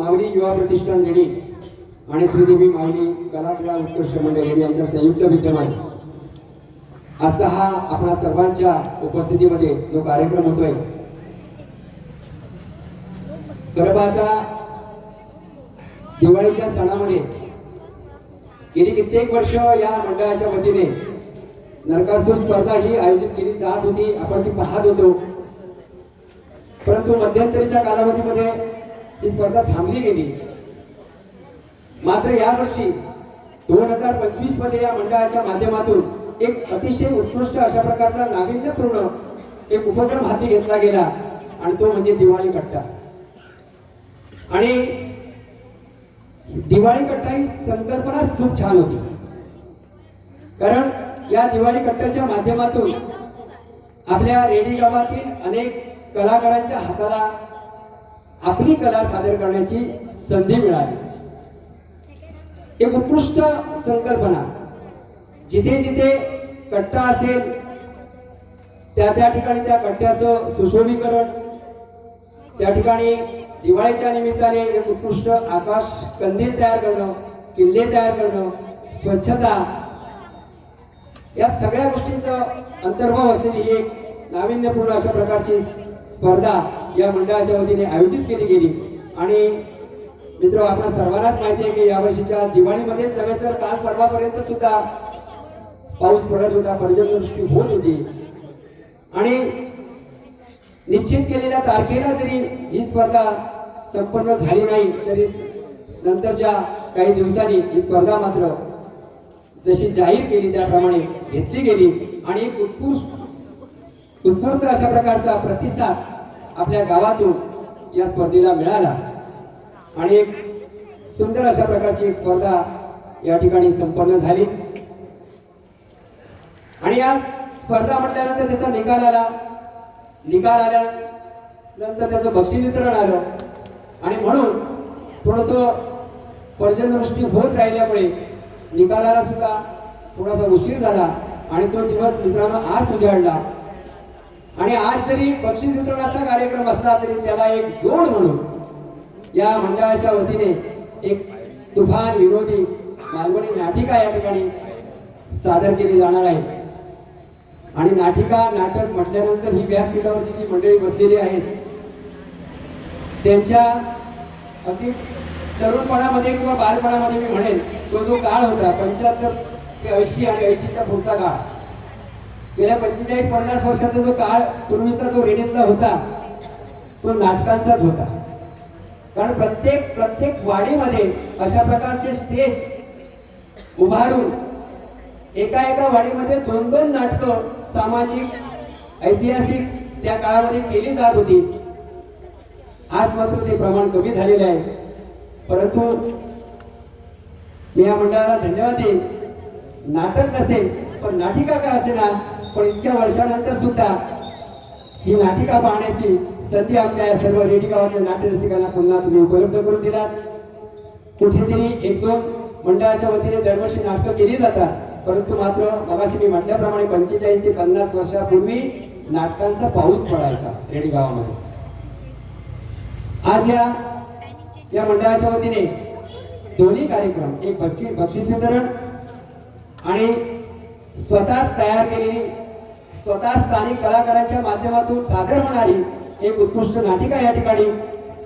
माऊली युवा प्रतिष्ठान लेणी आणि श्रीदेवी माऊली कलाक्रीडा उत्कृष्ट मंडळ लेणी यांच्या संयुक्त विद्यमाने आजचा हा आपणा सर्वांच्या उपस्थितीमध्ये जो कार्यक्रम होतोय, खरं पाहता दिवाळीच्या सणामध्ये गेली कित्येक वर्ष या मंडळाच्या वतीने नरकासूर स्पर्धा ही आयोजित केली जात होती. आपण ती पाहत होतो, परंतु मध्यंतरीच्या कालावधीमध्ये ही स्पर्धा थांबली गेली. मात्र यावर्षी 2025 मध्ये या मंडळाच्या माध्यमातून एक अतिशय उत्कृष्ट अशा प्रकारचा नाविन्यपूर्ण एक उपक्रम हाती घेतला गेला आणि तो म्हणजे दिवाळी कट्टा. आणि दिवाळी कट्टा ही संकल्पनाच खूप छान होती, कारण या दिवाळी कट्ट्याच्या माध्यमातून आपल्या रेडी गावातील अनेक कलाकारांच्या हाताला आपली कला सादर करण्याची संधी मिळाली. एक उत्कृष्ट संकल्पना. जिथे जिथे कट्टा असेल त्या त्या ठिकाणी त्या कट्ट्याचं सुशोभीकरण, त्या ठिकाणी दिवाळीच्या निमित्ताने एक उत्कृष्ट आकाश कंदील तयार करणं, किल्ले तयार करणं, स्वच्छता, या सगळ्या गोष्टींचा अंतर्भाव असलेली ही एक नाविन्यपूर्ण अशा प्रकारची स्पर्धा या मंडळाच्या वतीने आयोजित केली गेली. आणि मित्र, आपल्या सर्वांनाच माहिती आहे की यावर्षीच्या दिवाळीमध्येच नव्हे तर काल परवापर्यंत सुद्धा पाऊस पडत होता, पर्जन्यवृष्टी होत होती. आणि निश्चित केलेल्या तारखेला जरी ही स्पर्धा संपन्न झाली नाही तरी नंतरच्या काही दिवसांनी ही स्पर्धा मात्र जशी जाहीर केली त्याप्रमाणे घेतली गेली. आणि एक उत्स्फूर्त अशा प्रकारचा प्रतिसाद आपल्या गावातून या स्पर्धेला मिळाला आणि एक सुंदर अशा प्रकारची एक स्पर्धा या ठिकाणी संपन्न झाली. आणि या स्पर्धा म्हटल्यानंतर त्याचा निकाल आल्यानंतर त्याचं बक्षीस वितरण आलं. आणि म्हणून थोडस पर्जन्यवृष्टी होत राहिल्यामुळे निकालाला सुद्धा थोडासा उशीर झाला आणि तो दिवस मित्रांनो आज उजाडला. आणि आज जरी बक्षीस वितरणाचा कार्यक्रम असला तरी त्याला एक जोड म्हणून या मंडळाच्या वतीने एक तुफान विनोदी मालवणी नाटिका या ठिकाणी सादर केली जाणार आहे. आणि नाटक म्हटल्यानंतर ही व्यासपीठावरची जी मंडळी बसलेली आहेत त्यांच्या अगदी तरुणपणामध्ये किंवा बालपणामध्ये मी म्हणेन तो जो काळ होता 75 ते 80 आणि 80च्या पुढचा काळ, गेल्या 45-50 वर्षाचा जो काळ पूर्वीचा जो रेडीतला होता तो नाटकांचाच होता. कारण प्रत्येक वाडीमध्ये अशा प्रकारचे स्टेज उभारून एका वाडीमध्ये 2-2 नाटकं सामाजिक ऐतिहासिक त्या काळामध्ये केली जात होती. आज मात्र ते प्रमाण कमी झालेले आहे. परंतु मी या मंडळाला धन्यवाद देईन. नाटक नसेल पण नाटिका का असेना, पण इतक्या वर्षानंतर सुद्धा ही नाटिका पाहण्याची संधी आमच्या या सर्व रेडी गावातल्या नाट्यरसिकांना पुन्हा तुम्ही उपलब्ध करून दिलात. कुठेतरी 1-2 मंडळाच्या वतीने दरवर्षी नाटकं केली जातात, परंतु मात्र मगाशी मी म्हटल्याप्रमाणे 45 ते 50 वर्षापूर्वी नाटकांचा पाऊस पडायचा रेडी गावामध्ये. आज या मंडळाच्या वतीने दोन्ही कार्यक्रम, एक बक्षीस वितरण आणि स्वतःच तयार केलेली स्वतः स्थानिक कलाकारांच्या माध्यमातून सादर होणारी एक उत्कृष्ट नाटिका या ठिकाणी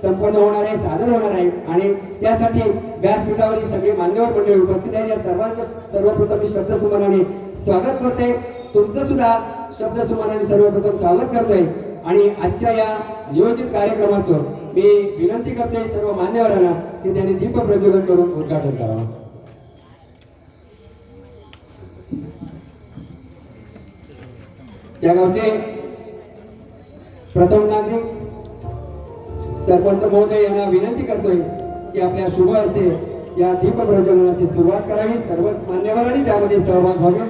संपन्न होणार आहे, सादर होणार आहे. आणि त्यासाठी व्यासपीठावरील सगळे मान्यवर मंडळी उपस्थित आहेत. या सर्वांचं सर्वप्रथम मी शब्दसुमनाने स्वागत करते. तुमचं सुद्धा शब्दसुमनाने सर्वप्रथम स्वागत करतोय. आणि आजच्या या नियोजित कार्यक्रमाचं मी विनंती करतोय सर्व मान्यवरांना की त्यांनी दीप प्रज्वलन करून उद्घाटन करावं. त्या गावचे प्रथम नागरिक सरपंच महोदय यांना विनंती करतोय की आपल्या शुभ हस्ते या दीप प्रज्वलनाची सुरुवात करावी. सर्वच मान्यवरांनी त्यामध्ये सहभाग घ्यावा.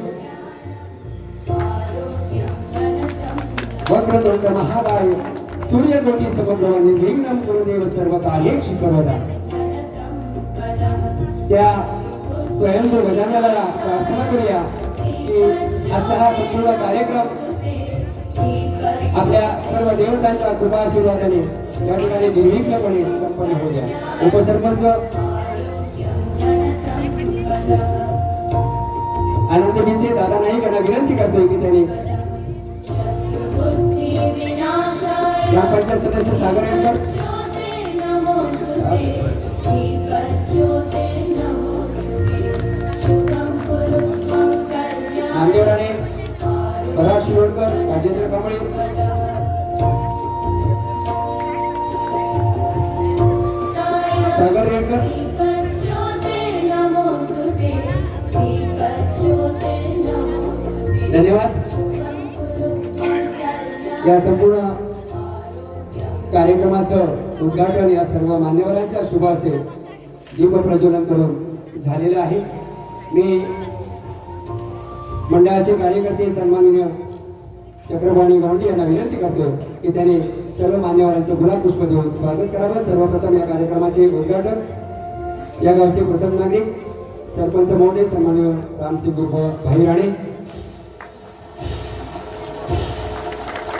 वक्रतुंड महाकाय सूर्यकोटी समप्रभ निर्विघ्नं कुरुदेव सर्व कार्येषु सर्वदा. त्या स्वयंभू गजाननाला प्रार्थना करूया की आजचा हा संपूर्ण कार्यक्रम आपल्या सर्व देवतांच्या कृपा आशीर्वादाने या ठिकाणी निर्विघ्नपणे संपन्न होऊ द्या. उपसरपंच आनंद भिसे दादा नाईक यांना विनंती करतोय की त्यांनी ग्रामपंचायत सदस्य सागर यांकर नामदेव राणे, पराग शिरोडकर, राजेंद्र कांबळे, सागर रेडकर, धन्यवाद. या संपूर्ण कार्यक्रमाचं उद्घाटन या सर्व मान्यवरांच्या शुभ हस्ते दीप प्रज्वलन करून झालेलं आहे. मी मंडळाचे कार्यकर्ते सन्माननीय चक्रपाणी गवंडी यांना विनंती करतो की त्यांनी सर्व मान्यवरांचं गुलाब पुष्प देऊन स्वागत करावं. सर्वप्रथम या कार्यक्रमाचे उद्घाटन या गावचे प्रथम नागरिक सरपंच महोदय सन्माननीय रामसिंग उर्फ भाई राणे,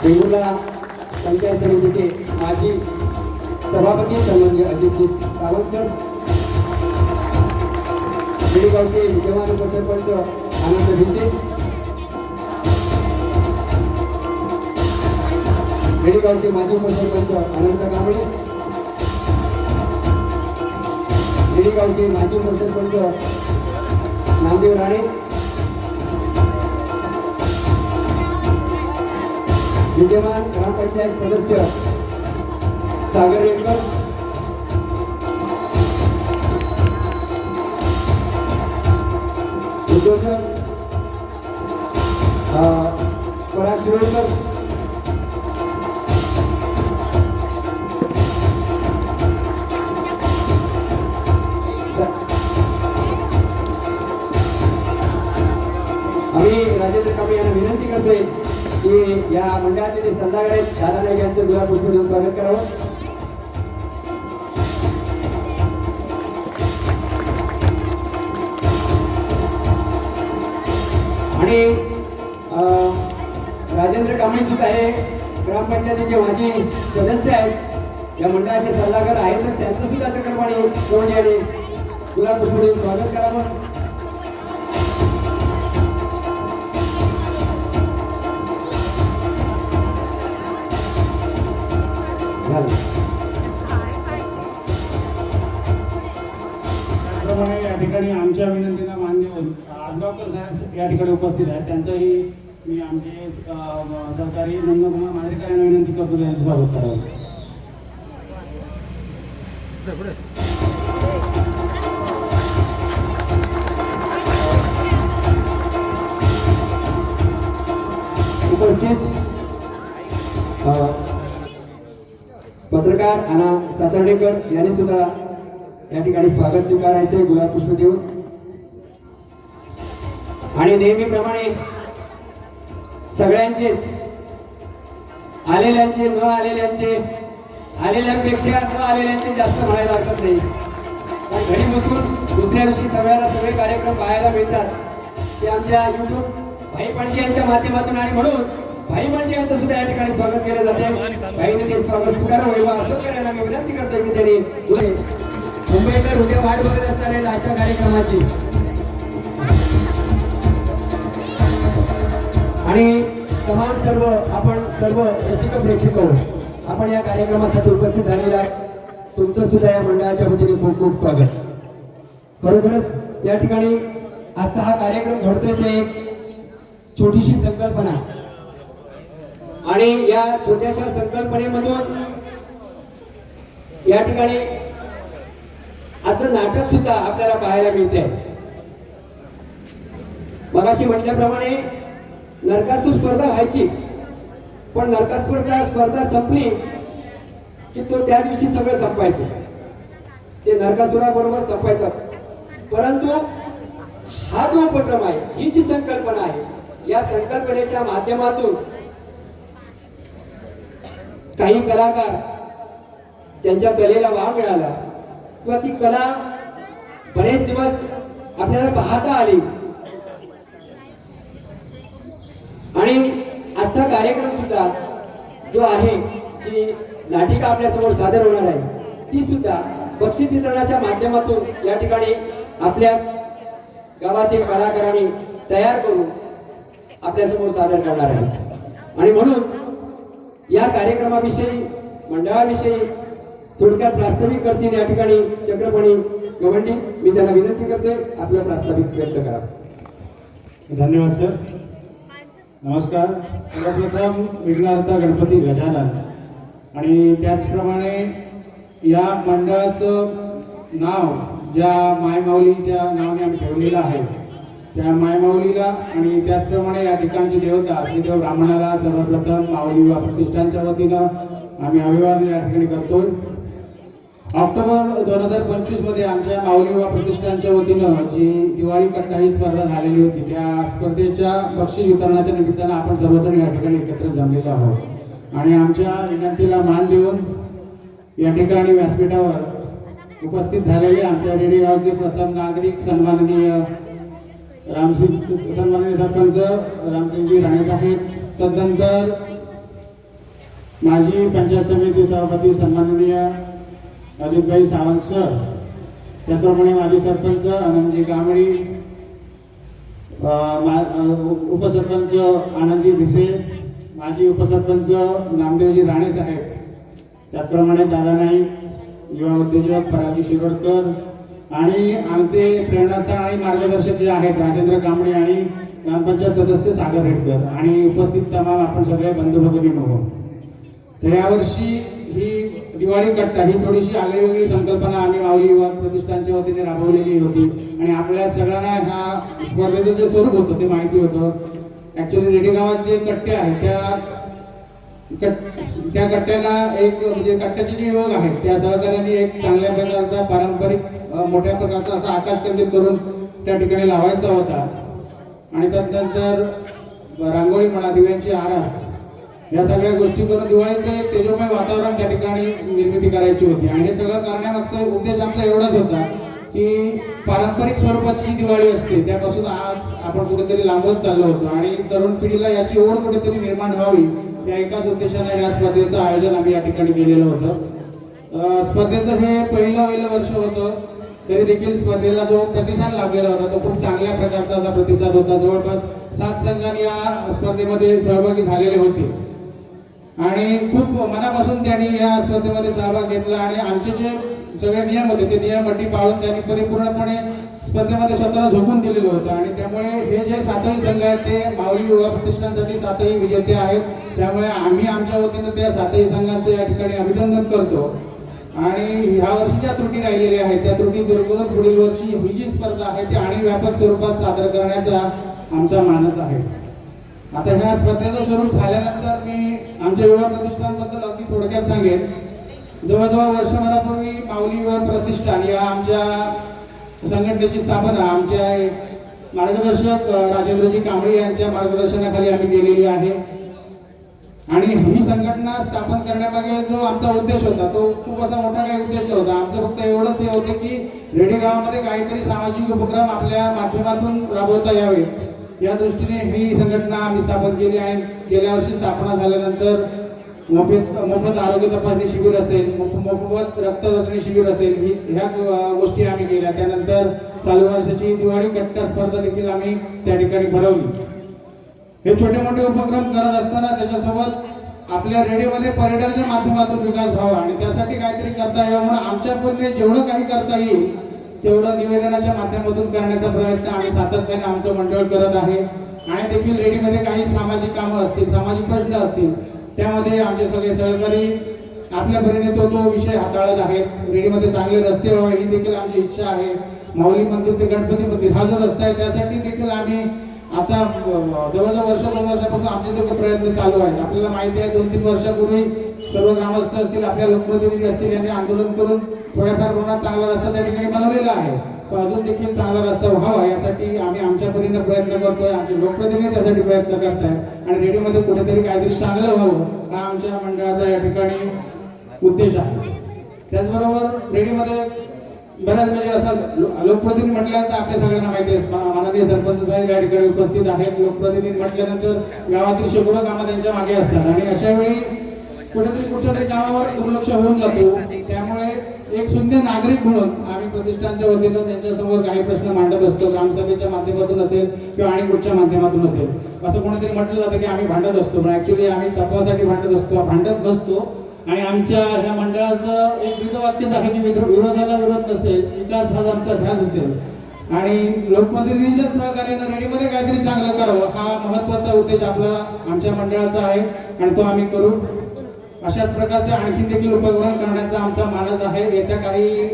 वेंगुर्ला पंचायत समितीचे माजी सभापती सन्माननीय अजितजी सावंत सर, गावचे विद्यमान उपसरपंच आनंद भिसे, गावचे माजी उपसरपंच अनंत कांबळे, गावचे माजी उपसरपंच नामदेव राणे, विद्यमान ग्रामपंचायत सदस्य सागर रेडकर, उद्योजक पराग शिरोडकर, आम्ही राजेंद्र कांबळे यांना विनंती करतोय की या मंडळाचे जे सल्लागार आहेत दादा नाईक यांचं गुलाब पुष्प देऊन स्वागत करावं. आणि राजेंद्र कांबळे सुद्धा हे ग्रामपंचायतीचे माजी सदस्य आहेत, या मंडळाचे सल्लागार आहेतच, त्यांचं सुद्धा चक्रपाणी गवंडी यांनी गुलाब पुष्प देऊन स्वागत करावं. त्याप्रमाणे या ठिकाणी आमच्या विनंतीला मान्य आजगावकर साहेब या ठिकाणी उपस्थित आहेत. त्यांचंही मी आमचे सहकारी नंदकुमार मांजरेकर यांना विनंती करतो त्यांचं स्वागत करावं. उपस्थित पत्रकार अना सातर्डेकर यांनी सुद्धा या ठिकाणी स्वागत स्वीकारायचे गुलाब पुष्प देऊन. आणि नेहमीप्रमाणे सगळ्यांचेच आलेल्यांचे न आलेल्यांचे, आलेल्यांपेक्षा न आलेल्यांचे जास्त म्हणायला हरकत नाही, कारण घरी बसून दुसऱ्या दिवशी सगळ्यांना सगळे कार्यक्रम पाहायला मिळतात ते आमच्या युट्यूब भाई पणजी यांच्या माध्यमातून. आणि म्हणून भाई पणजी यांचं सुद्धा या ठिकाणी स्वागत केलं जाते. भाईने ते स्वागत स्वीकारावं अशोक यांना मी विनंती करतोय की त्यांनी मुंबईकर उद्या वाट बघत असणाऱ्या आजच्या कार्यक्रमाची आणि तमाम सर्व रसिक प्रेक्षक आपण या कार्यक्रमासाठी उपस्थित झालेला आहे. तुमचं सुद्धा या मंडळाच्या वतीने खूप खूप स्वागत. खरोखरच या ठिकाणी आजचा हा कार्यक्रम घडतोय ते एक छोटीशी संकल्पना आणि या छोट्याशा संकल्पनेमधून या ठिकाणी आजचं नाटक सुद्धा आपल्याला पाहायला मिळते. मगाशी म्हटल्याप्रमाणे नरकासूर स्पर्धा व्हायची, पण नरकासूर स्पर्धा संपली की तो त्या दिवशी सगळं संपायचं, ते नरकासुराबरोबर संपायचं. परंतु हा जो उपक्रम आहे, ही जी संकल्पना आहे, या संकल्पनेच्या माध्यमातून काही कलाकार ज्यांच्या कलेला वाव मिळाला किंवा ती कला बरेच दिवस आपल्याला पाहता आली आणि आजचा कार्यक्रम सुद्धा जो आहे जी नाटिका आपल्यासमोर सादर होणार आहे ती सुद्धा बक्षीस वितरणाच्या माध्यमातून या ठिकाणी आपल्या गावातील कलाकारांनी तयार करून आपल्यासमोर सादर करणार आहे. आणि म्हणून या कार्यक्रमाविषयी मंडळाविषयी थोडक्यात प्रास्ताविक करतील या ठिकाणी चक्रपाणी गवंडी. मी त्यांना विनंती करतोय आपलं प्रास्ताविक व्यक्त करा. धन्यवाद सर. नमस्कार. सर्वप्रथम विघ्नहर्ता गणपती गजानन आणि त्याचप्रमाणे या मंडळाचं नाव ज्या मायमाऊलीच्या नावाने आम्ही ठेवलेलं आहे त्या मायमाऊलीला आणि त्याचप्रमाणे या ठिकाणची देवता श्रीदेव ब्राह्मणाला सर्वप्रथम माऊली विवाह प्रतिष्ठानच्या वतीनं आम्ही अभिवादन या ठिकाणी करतोय. ऑक्टोबर 2025 मध्ये आमच्या माऊली विवाह प्रतिष्ठानच्या वतीनं जी दिवाळी कट्टा ही स्पर्धा झालेली होती त्या स्पर्धेच्या बक्षीस वितरणाच्या निमित्तानं आपण सर्वजण या ठिकाणी एकत्र जमलेलो आहोत आणि आमच्या विनंतीला मान देऊन या ठिकाणी व्यासपीठावर उपस्थित झालेले आमच्या रेडी गावचे प्रथम नागरिक सन्माननीय सन्माननीय सरपंच रामसिंगजी राणे साहेब, तदनंतर माजी पंचायत समिती सभापती सन्माननीय अजितभाई सावंत सर, त्याचप्रमाणे माजी सरपंच आनंदजी कांबळी, उपसरपंच आनंदजी भिसे, माजी उपसरपंच नामदेवजी राणे साहेब, त्याचप्रमाणे दादा नाईक, युवा उद्योजक फराजी शिरोडकर आणि आमचे प्रेरणास्थान आणि मार्गदर्शक जे आहेत राजेंद्र कांबळे आणि ग्रामपंचायत सदस्य सागर रेडकर आणि उपस्थित तमाम आपण सगळे बंधू भगिनी आहोत. तर यावर्षी ही दिवाळी कट्टा ही थोडीशी आगळीवेगळी संकल्पना आम्ही माऊली युवा प्रतिष्ठानच्या वतीने राबवलेली होती आणि आपल्या सगळ्यांना ह्या स्पर्धेचं जे स्वरूप होतं ते माहिती होतं. ॲक्च्युली रेडी गावात जे कट्टे आहेत त्या कट्ट्यांना एक म्हणजे कट्ट्याचे जे योग आहेत त्या सहकार्याने एक चांगल्या प्रकारचा पारंपरिक मोठ्या प्रकारचा असा आकाश कंदील करून त्या ठिकाणी लावायचा होता आणि त्यानंतर रांगोळी म्हणा, दिव्यांची आरास, या सगळ्या गोष्टी करून दिवाळीचं एक तेजोमय वातावरण त्या ठिकाणी निर्मिती करायची होती. आणि हे सगळं करण्यामागचा उद्देश आमचा एवढाच होता की पारंपरिक स्वरूपाची जी दिवाळी असते त्यापासून आज आपण कुठेतरी लांबवत चाललो होतो आणि तरुण पिढीला याची ओढ कुठेतरी निर्माण व्हावी या एकाच उद्देशाने या स्पर्धेचं आयोजन आम्ही या ठिकाणी केलेलं होतं. स्पर्धेचं हे पहिलं वर्ष होतं तरी देखील स्पर्धेला जो प्रतिसाद लाभलेला होता तो खूप चांगल्या प्रकारचा असा प्रतिसाद होता. जवळपास 7 संघांनी या स्पर्धेमध्ये सहभागी झालेले होते आणि खूप मनापासून त्यांनी या स्पर्धेमध्ये सहभाग घेतला आणि आमचे जे सगळे नियम होते ते नियम अटी पाळून त्यांनी परिपूर्णपणे स्पर्धेमध्ये स्वतःला झोकून दिलेलं होतं आणि त्यामुळे हे जे 7ही संघ आहेत ते माऊली युवा प्रतिष्ठानसाठी 7ही विजेते आहेत. त्यामुळे आम्ही आमच्या वतीनं त्या 7ही संघांचं या ठिकाणी अभिनंदन करतो आणि ह्या वर्षी ज्या त्रुटी राहिलेल्या आहेत त्या त्रुटी दूर करून पुढील वर्षी ही जी स्पर्धा आहे ती आणि व्यापक स्वरूपात सादर करण्याचा आमचा मानस आहे. आता ह्या स्पर्धेचं स्वरूप झाल्यानंतर मी आमच्या युवा प्रतिष्ठानबद्दल अगदी थोडक्यात सांगेन. जवळजवळ वर्षभरापूर्वी माऊली युवा प्रतिष्ठान या आमच्या संघटनेची स्थापना आमच्या मार्गदर्शक राजेंद्रजी कांबळे यांच्या मार्गदर्शनाखाली आम्ही केलेली आहे आणि ही संघटना स्थापन करण्यामागे जो आमचा उद्देश होता तो खूप असा मोठा काही उद्देश नव्हता. आमचं फक्त एवढंच हे होते की रेडी गावामध्ये काहीतरी सामाजिक उपक्रम आपल्या माध्यमातून राबवता यावेत या दृष्टीने ही संघटना आम्ही स्थापन केली आणि गेल्या वर्षी स्थापना झाल्यानंतर मोफत आरोग्य तपासणी शिबिर असेल, मोफत रक्त चाचणी शिबिर असेल, ह्या गोष्टी आम्ही केल्या. त्यानंतर चालू वर्षाची दिवाळी कट्टा स्पर्धा देखील आम्ही त्या ठिकाणी भरवली. हे छोटे मोठे उपक्रम करत असताना त्याच्यासोबत आपल्या रेडिओमध्ये पर्यटनाच्या माध्यमातून विकास व्हावा आणि त्यासाठी काहीतरी करता यावं म्हणून आमच्या पूर्ण जेवढं काही करता येईल तेवढं निवेदनाच्या माध्यमातून करण्याचा प्रयत्न आम्ही सातत्याने आमचं मंडळ करत आहे. आणि देखील रेडीमध्ये काही सामाजिक कामं असतील, सामाजिक प्रश्न असतील त्यामध्ये आमचे सगळे सहकारी आपल्या परीने तो विषय हाताळत आहेत. रेडीमध्ये चांगले रस्ते व्हावे ही देखील आमची इच्छा आहे. माऊली मंदिर ते गणपती मंदिर हा जो रस्ता आहे त्यासाठी देखील आम्ही आता जवळजवळ 2 वर्षापासून आमचे देखील प्रयत्न चालू आहेत. आपल्याला माहिती आहे 2-3 वर्षापूर्वी सर्व ग्रामस्थ असतील, आपल्या लोकप्रतिनिधी असतील यांनी आंदोलन करून थोड्याफार प्रमाणात चांगला रस्ता त्या ठिकाणी बनवलेला आहे. पण अजून देखील चांगला रस्ता व्हावा यासाठी आम्ही आमच्या परीने प्रयत्न करतोय. आमचे लोकप्रतिनिधी त्यासाठी प्रयत्न करत आहेत आणि रेडीमध्ये कुठेतरी काहीतरी चांगलं व्हावं हा आमच्या मंडळाचा या ठिकाणी उद्देश आहे. त्याचबरोबर रेडीमध्ये बऱ्याच म्हणजे असं लोकप्रतिनिधी म्हटल्यानंतर आपल्या सगळ्यांना माहिती आहे माननीय सरपंच साहेब या ठिकाणी उपस्थित आहेत. लोकप्रतिनिधी म्हटल्यानंतर गावातील शेकडो कामं त्यांच्या मागे असतात आणि अशा वेळी कुठेतरी कुठच्या तरी कामावर दुर्लक्ष होऊन जातो. त्यामुळे एक शून्य नागरिक म्हणून आम्ही प्रतिष्ठानच्या वतीनं त्यांच्यासमोर काही प्रश्न मांडत असतो. ग्रामसभेच्या माध्यमातून असेल किंवा आणि कुठच्या माध्यमातून असेल. असं कोणीतरी म्हटलं जातं की आम्ही भांडत असतो, पण ऍक्च्युली आम्ही तत्वासाठी भांडत असतो, भांडत नसतो. आणि आमच्या ह्या मंडळाचं एक ब्रीदवाक्यच आहे की विरोधाला विरोध नसेल, विकास हाच आमचा ध्यास असेल. आणि लोकप्रतिनिधींच्या सहकार्यानं रेडीमध्ये काहीतरी चांगलं करावं हा महत्त्वाचा उद्देश आपला आमच्या मंडळाचा आहे आणि तो आम्ही करू. अशाच प्रकारचे आणखीन देखील उपक्रम करण्याचा आमचा मानस आहे. येत्या काही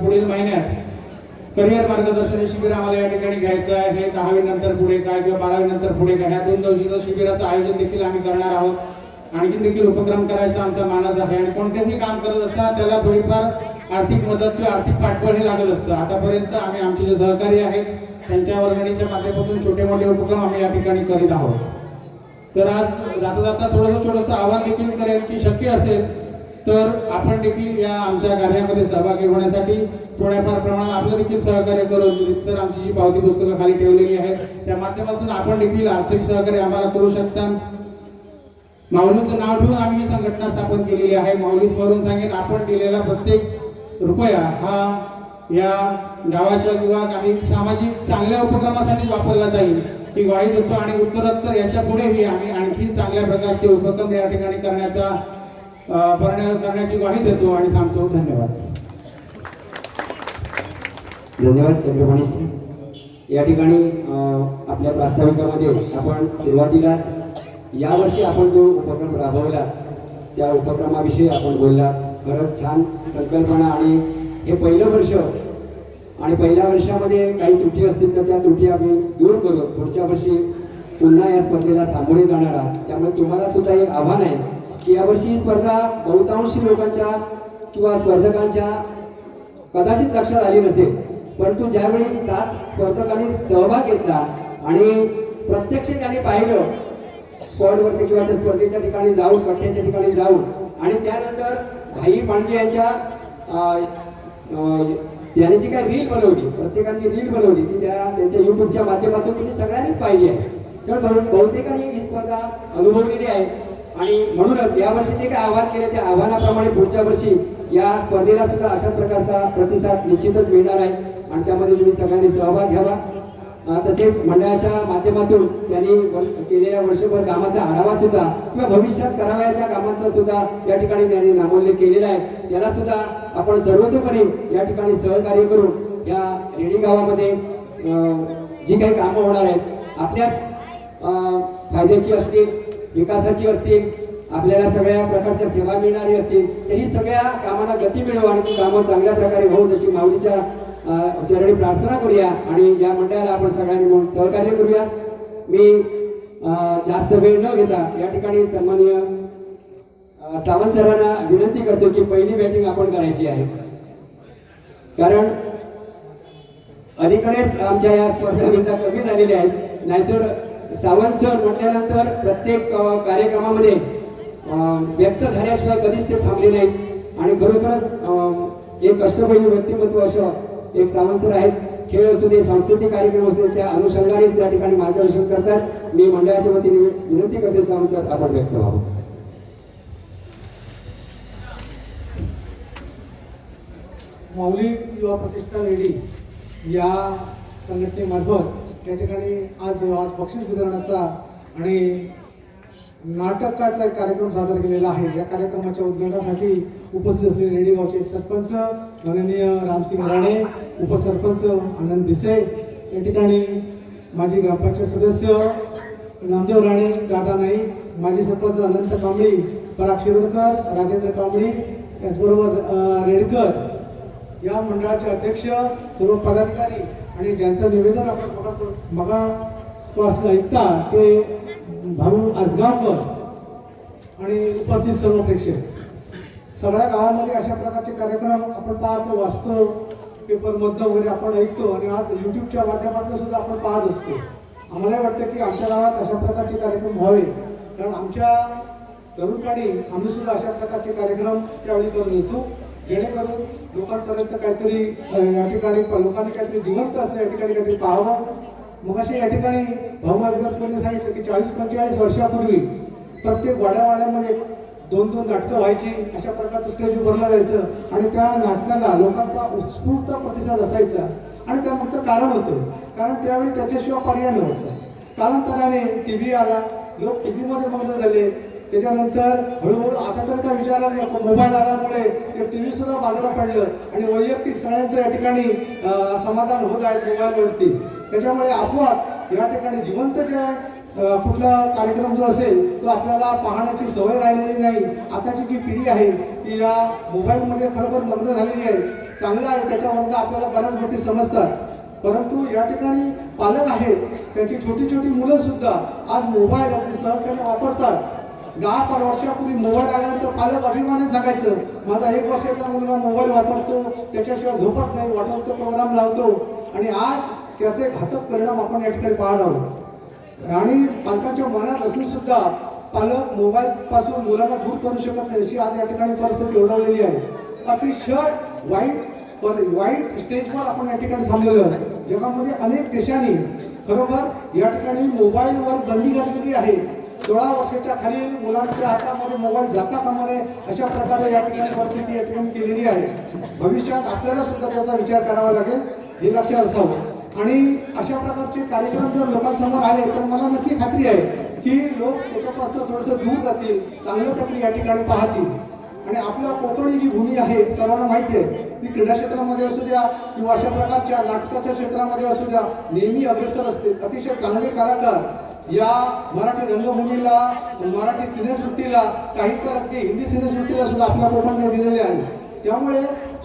पुढील महिन्यात करिअर मार्गदर्शन शिबिर आम्हाला या ठिकाणी घ्यायचं आहे. 10वी नंतर पुढे काय किंवा 12वी नंतर पुढे काय ह्या 2 दिवशीचं शिबिराचं आयोजन देखील आम्ही करणार आहोत. आणखीन देखील उपक्रम करायचा आमचा मानस आहे. आणि कोणतेही काम करत असताना त्याला थोडीफार आर्थिक मदत किंवा आर्थिक पाठबळ हे लागत असतं. आतापर्यंत आम्ही आमचे जे सहकारी आहेत त्यांच्या वर्गणीच्या माध्यमातून छोटे मोठे उपक्रम आम्ही या ठिकाणी करीत आहोत. तर आज जाता जाता छोटंसं आवाहन देखील करेल की शक्य असेल तर आपण देखील या आमच्या कार्यामध्ये सहभागी होण्यासाठी थोड्याफार प्रमाणात आपलं देखील सहकार्य करून सर आमची जी पावती पुस्तकं खाली ठेवलेली आहेत त्या माध्यमातून आपण देखील आर्थिक सहकार्य आम्हाला करू शकता. माऊलीचं नाव ठेवून आम्ही ही संघटना स्थापन केलेली आहे. माऊली स्मरून सांगेन आपण दिलेला प्रत्येक रुपया हा या गावाच्या किंवा काही सामाजिक चांगल्या उपक्रमासाठी वापरला जाईल ही ग्वाही देतो. आणि उत्तरोत्तर याच्या पुढेही आम्ही आणखी चांगल्या प्रकारचे उपक्रम या ठिकाणी करण्याची ग्वाही देतो आणि थांबतो. धन्यवाद. धन्यवाद चंद्रमणी सिंग. या ठिकाणी आपल्या प्रास्ताविकामध्ये आपण सुरुवातीलाच यावर्षी आपण जो उपक्रम राबवला त्या उपक्रमाविषयी आपण बोलला. खरंच छान संकल्पना आणि हे पहिलं वर्ष आणि पहिल्या वर्षामध्ये काही त्रुटी असतील तर त्या त्रुटी आम्ही दूर करू. पुढच्या वर्षी पुन्हा या स्पर्धेला सामोरे जाणार आहात. त्यामुळे तुम्हाला सुद्धा एक आव्हान आहे की यावर्षी ही स्पर्धा बहुतांशी लोकांच्या किंवा स्पर्धकांच्या कदाचित लक्षात आली नसेल, परंतु ज्यावेळी 7 स्पर्धकांनी सहभाग घेतला आणि प्रत्यक्ष त्यांनी पाहिलं स्पॉटवरती किंवा त्या स्पर्धेच्या ठिकाणी जाऊन कट्ट्याच्या ठिकाणी जाऊन आणि त्यानंतर भाई पांडे यांच्या त्याने जी काय रील बनवली प्रत्येकाची रील बनवली ती त्यांच्या युट्यूबच्या माध्यमातून तुम्ही सगळ्यांनीच पाहिली आहे. तर बहुतेकांनी ही स्पर्धा अनुभवलेली आहे आणि म्हणूनच यावर्षी जे काय आव्हान केले त्या आव्हानाप्रमाणे पुढच्या वर्षी या स्पर्धेला सुद्धा अशा प्रकारचा प्रतिसाद निश्चितच मिळणार आहे आणि त्यामध्ये तुम्ही सगळ्यांनी सहभाग घ्यावा. तसेच मंडळाच्या माध्यमातून त्यांनी केलेल्या वर्षभर कामाचा आढावा सुद्धा किंवा भविष्यात करावयाच्या कामांचा सुद्धा या ठिकाणी त्यांनी नामोल्लेख केलेला आहे. त्याला सुद्धा आपण सर्वतोपरी या ठिकाणी सहकार्य करून या रेडी गावामध्ये जी काही कामं होणार आहेत आपल्याच फायद्याची असतील, विकासाची असतील, आपल्याला सगळ्या प्रकारच्या सेवा मिळणारी असतील तरी सगळ्या कामांना गती मिळवा आणि ती कामं चांगल्या प्रकारे होऊन अशी माऊलीच्या चरणी प्रार्थना करूया आणि या मंडळाला आपण सगळ्यांनी म्हणून सहकार्य करूया. मी जास्त वेळ न घेता या ठिकाणी सन्माननीय सावंत सरांना विनंती करतो की पहिली बॅटिंग आपण करायची आहे. कारण अलीकडेच आमच्या या स्पर्धा मिनिटं कमी झालेल्या आहेत. नाहीतर सावंत सर म्हटल्यानंतर प्रत्येक कार्यक्रमामध्ये व्यक्त झाल्याशिवाय कधीच ते थांबले नाहीत आणि खरोखरच एक अष्टपैलू व्यक्तिमत्व असं एक सावंत सर आहेत. खेळ असू दे, सांस्कृतिक कार्यक्रम असू दे, त्या अनुषंगानेच त्या ठिकाणी मार्गदर्शन करतात. मी मंडळाच्या वतीने विनंती करते सावंत सर आपण व्यक्त व्हावं. माऊली युवा प्रतिष्ठान रेडी या संघटनेमार्फत या ठिकाणी आज बक्षीस वितरणाचा आणि नाटकाचा एक कार्यक्रम सादर केलेला आहे. या कार्यक्रमाच्या उद्घाटनासाठी उपस्थित असलेले रेडी गावचे सरपंच माननीय रामसिंग राणे, उपसरपंच आनंद भिसे, या ठिकाणी माजी ग्रामपंचायत सदस्य नामदेव राणे, दादा नाईक, माजी सरपंच अनंत कांबळी, पराग शिरोडकर, राजेंद्र कांबळी, त्याचबरोबर रेडकर, या मंडळाचे अध्यक्ष, सर्व पदाधिकारी आणि ज्यांचं निवेदन आपण मगापासून ऐकता ते भाऊ आसगावकर आणि उपस्थित सर्व प्रेक्षक. सगळ्या गावामध्ये अशा प्रकारचे कार्यक्रम आपण पाहतो, वाचतो, पेपरमधनं वगैरे आपण ऐकतो आणि आज यूट्यूबच्या माध्यमातून सुद्धा आपण पाहत असतो. आम्हालाही वाटतं की आमच्या गावात अशा प्रकारचे कार्यक्रम व्हावे, कारण आमच्या तरुणपणी आम्ही सुद्धा अशा प्रकारचे कार्यक्रम त्यावेळी करत असू, जेणेकरून लोकांपर्यंत काहीतरी या ठिकाणी लोकांनी काहीतरी जिवंत असं या ठिकाणी काहीतरी पाहावं. मग असे या ठिकाणी भाऊ आसगावकरने सांगितलं की 40-45 वर्षापूर्वी प्रत्येक वाड्यावाड्यामध्ये 2-2 नाटकं व्हायची, अशा प्रकारचं स्टेज उभारलं जायचं आणि त्या नाटकाला लोकांचा उत्स्फूर्त प्रतिसाद असायचा. आणि त्यामागचं कारण होतं, कारण त्यावेळी त्याच्याशिवाय पर्याय नव्हता. कालांतराने टी व्ही आला, लोक टी व्हीमध्ये मग्न झाले. त्याच्यानंतर हळूहळू आता तर काय विचार आला, मोबाईल आल्यामुळे ते टी व्ही सुद्धा बाजूला पडलं आणि वैयक्तिक सगळ्यांचं या ठिकाणी समाधान होत आहे मोबाईलवरती. त्याच्यामुळे आपोआप या ठिकाणी जिवंत जे कुठला कार्यक्रम जो असेल तो आपल्याला पाहण्याची सवय राहिलेली नाही. आताची जी पिढी आहे ती या मोबाईलमध्ये खरोखर मग्न झालेली आहे. चांगलं आहे, त्याच्यावरनं आपल्याला बऱ्याच गोष्टी समजतात. परंतु या ठिकाणी पालक आहेत, त्यांची छोटी छोटी मुलं सुद्धा आज मोबाईल अगदी सहजतेने वापरतात. 10-12 वर्षापूर्वी मोबाईल आल्यानंतर पालक अभिमानाने सांगायचं, माझा 1 वर्षाचा मुलगा मोबाईल वापरतो, त्याच्याशिवाय झोपत नाही, वाटवतो प्रोग्राम लावतो. आणि आज त्याचे घातक परिणाम आपण या ठिकाणी पाहत आहोत. आणि पालकांच्या मनात असून सुद्धा पालक मोबाईल पासून मुलांना दूर करू शकत नाही, अशी आज या ठिकाणी परिस्थिती ओढवलेली आहे. अतिशय वाईट स्टेजवर आपण या ठिकाणी थांबलेलो आहे. जगामध्ये अनेक देशांनी खरोखर या ठिकाणी मोबाईलवर बंदी घातलेली आहे. 16 वर्षाच्या खालील मुलांच्या हातामध्ये मोबाईल जाता कामा नये, अशा प्रकारे या ठिकाणी परिस्थिती या ठिकाणी केलेली आहे. भविष्यात आपल्याला सुद्धा त्याचा विचार करावा लागेल, हे लक्षात असावं. आणि अशा प्रकारचे कार्यक्रम जर लोकांसमोर आले तर मला नक्की खात्री आहे की लोक त्याच्यापासून थोडंसं दूर जातील, चांगलं काहीतरी या ठिकाणी पाहतील. आणि आपल्या कोकणी जी भूमी आहे सर्वांना माहिती आहे, ती क्रीडा क्षेत्रामध्ये असू द्या किंवा अशा प्रकारच्या नाटकाच्या क्षेत्रामध्ये असू द्या, नेहमी अग्रेसर असते. अतिशय चांगले कलाकार या मराठी रंगभूमीला, मराठी सिनेसृष्टीला, काही तर अगदी हिंदी सिनेसृष्टीला सुद्धा आपल्या कोकणने दिलेले आहे. त्यामुळे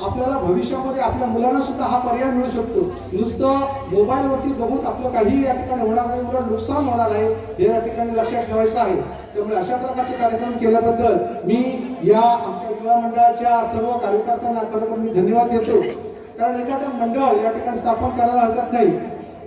आपल्याला भविष्यामध्ये आपल्या मुलांना सुद्धा हा पर्याय मिळू शकतो. नुसतं मोबाईलवरती बघून आपलं काही या ठिकाणी होणार नाही, उलट नुकसान होणार आहे, हे या ठिकाणी लक्षात ठेवायचं आहे. त्यामुळे अशा प्रकारचे कार्यक्रम केल्याबद्दल मी या आमच्या युवा मंडळाच्या सर्व कार्यकर्त्यांना खरोखर मी धन्यवाद देतो. कारण एखादं मंडळ या ठिकाणी स्थापन करायला हरकत नाही,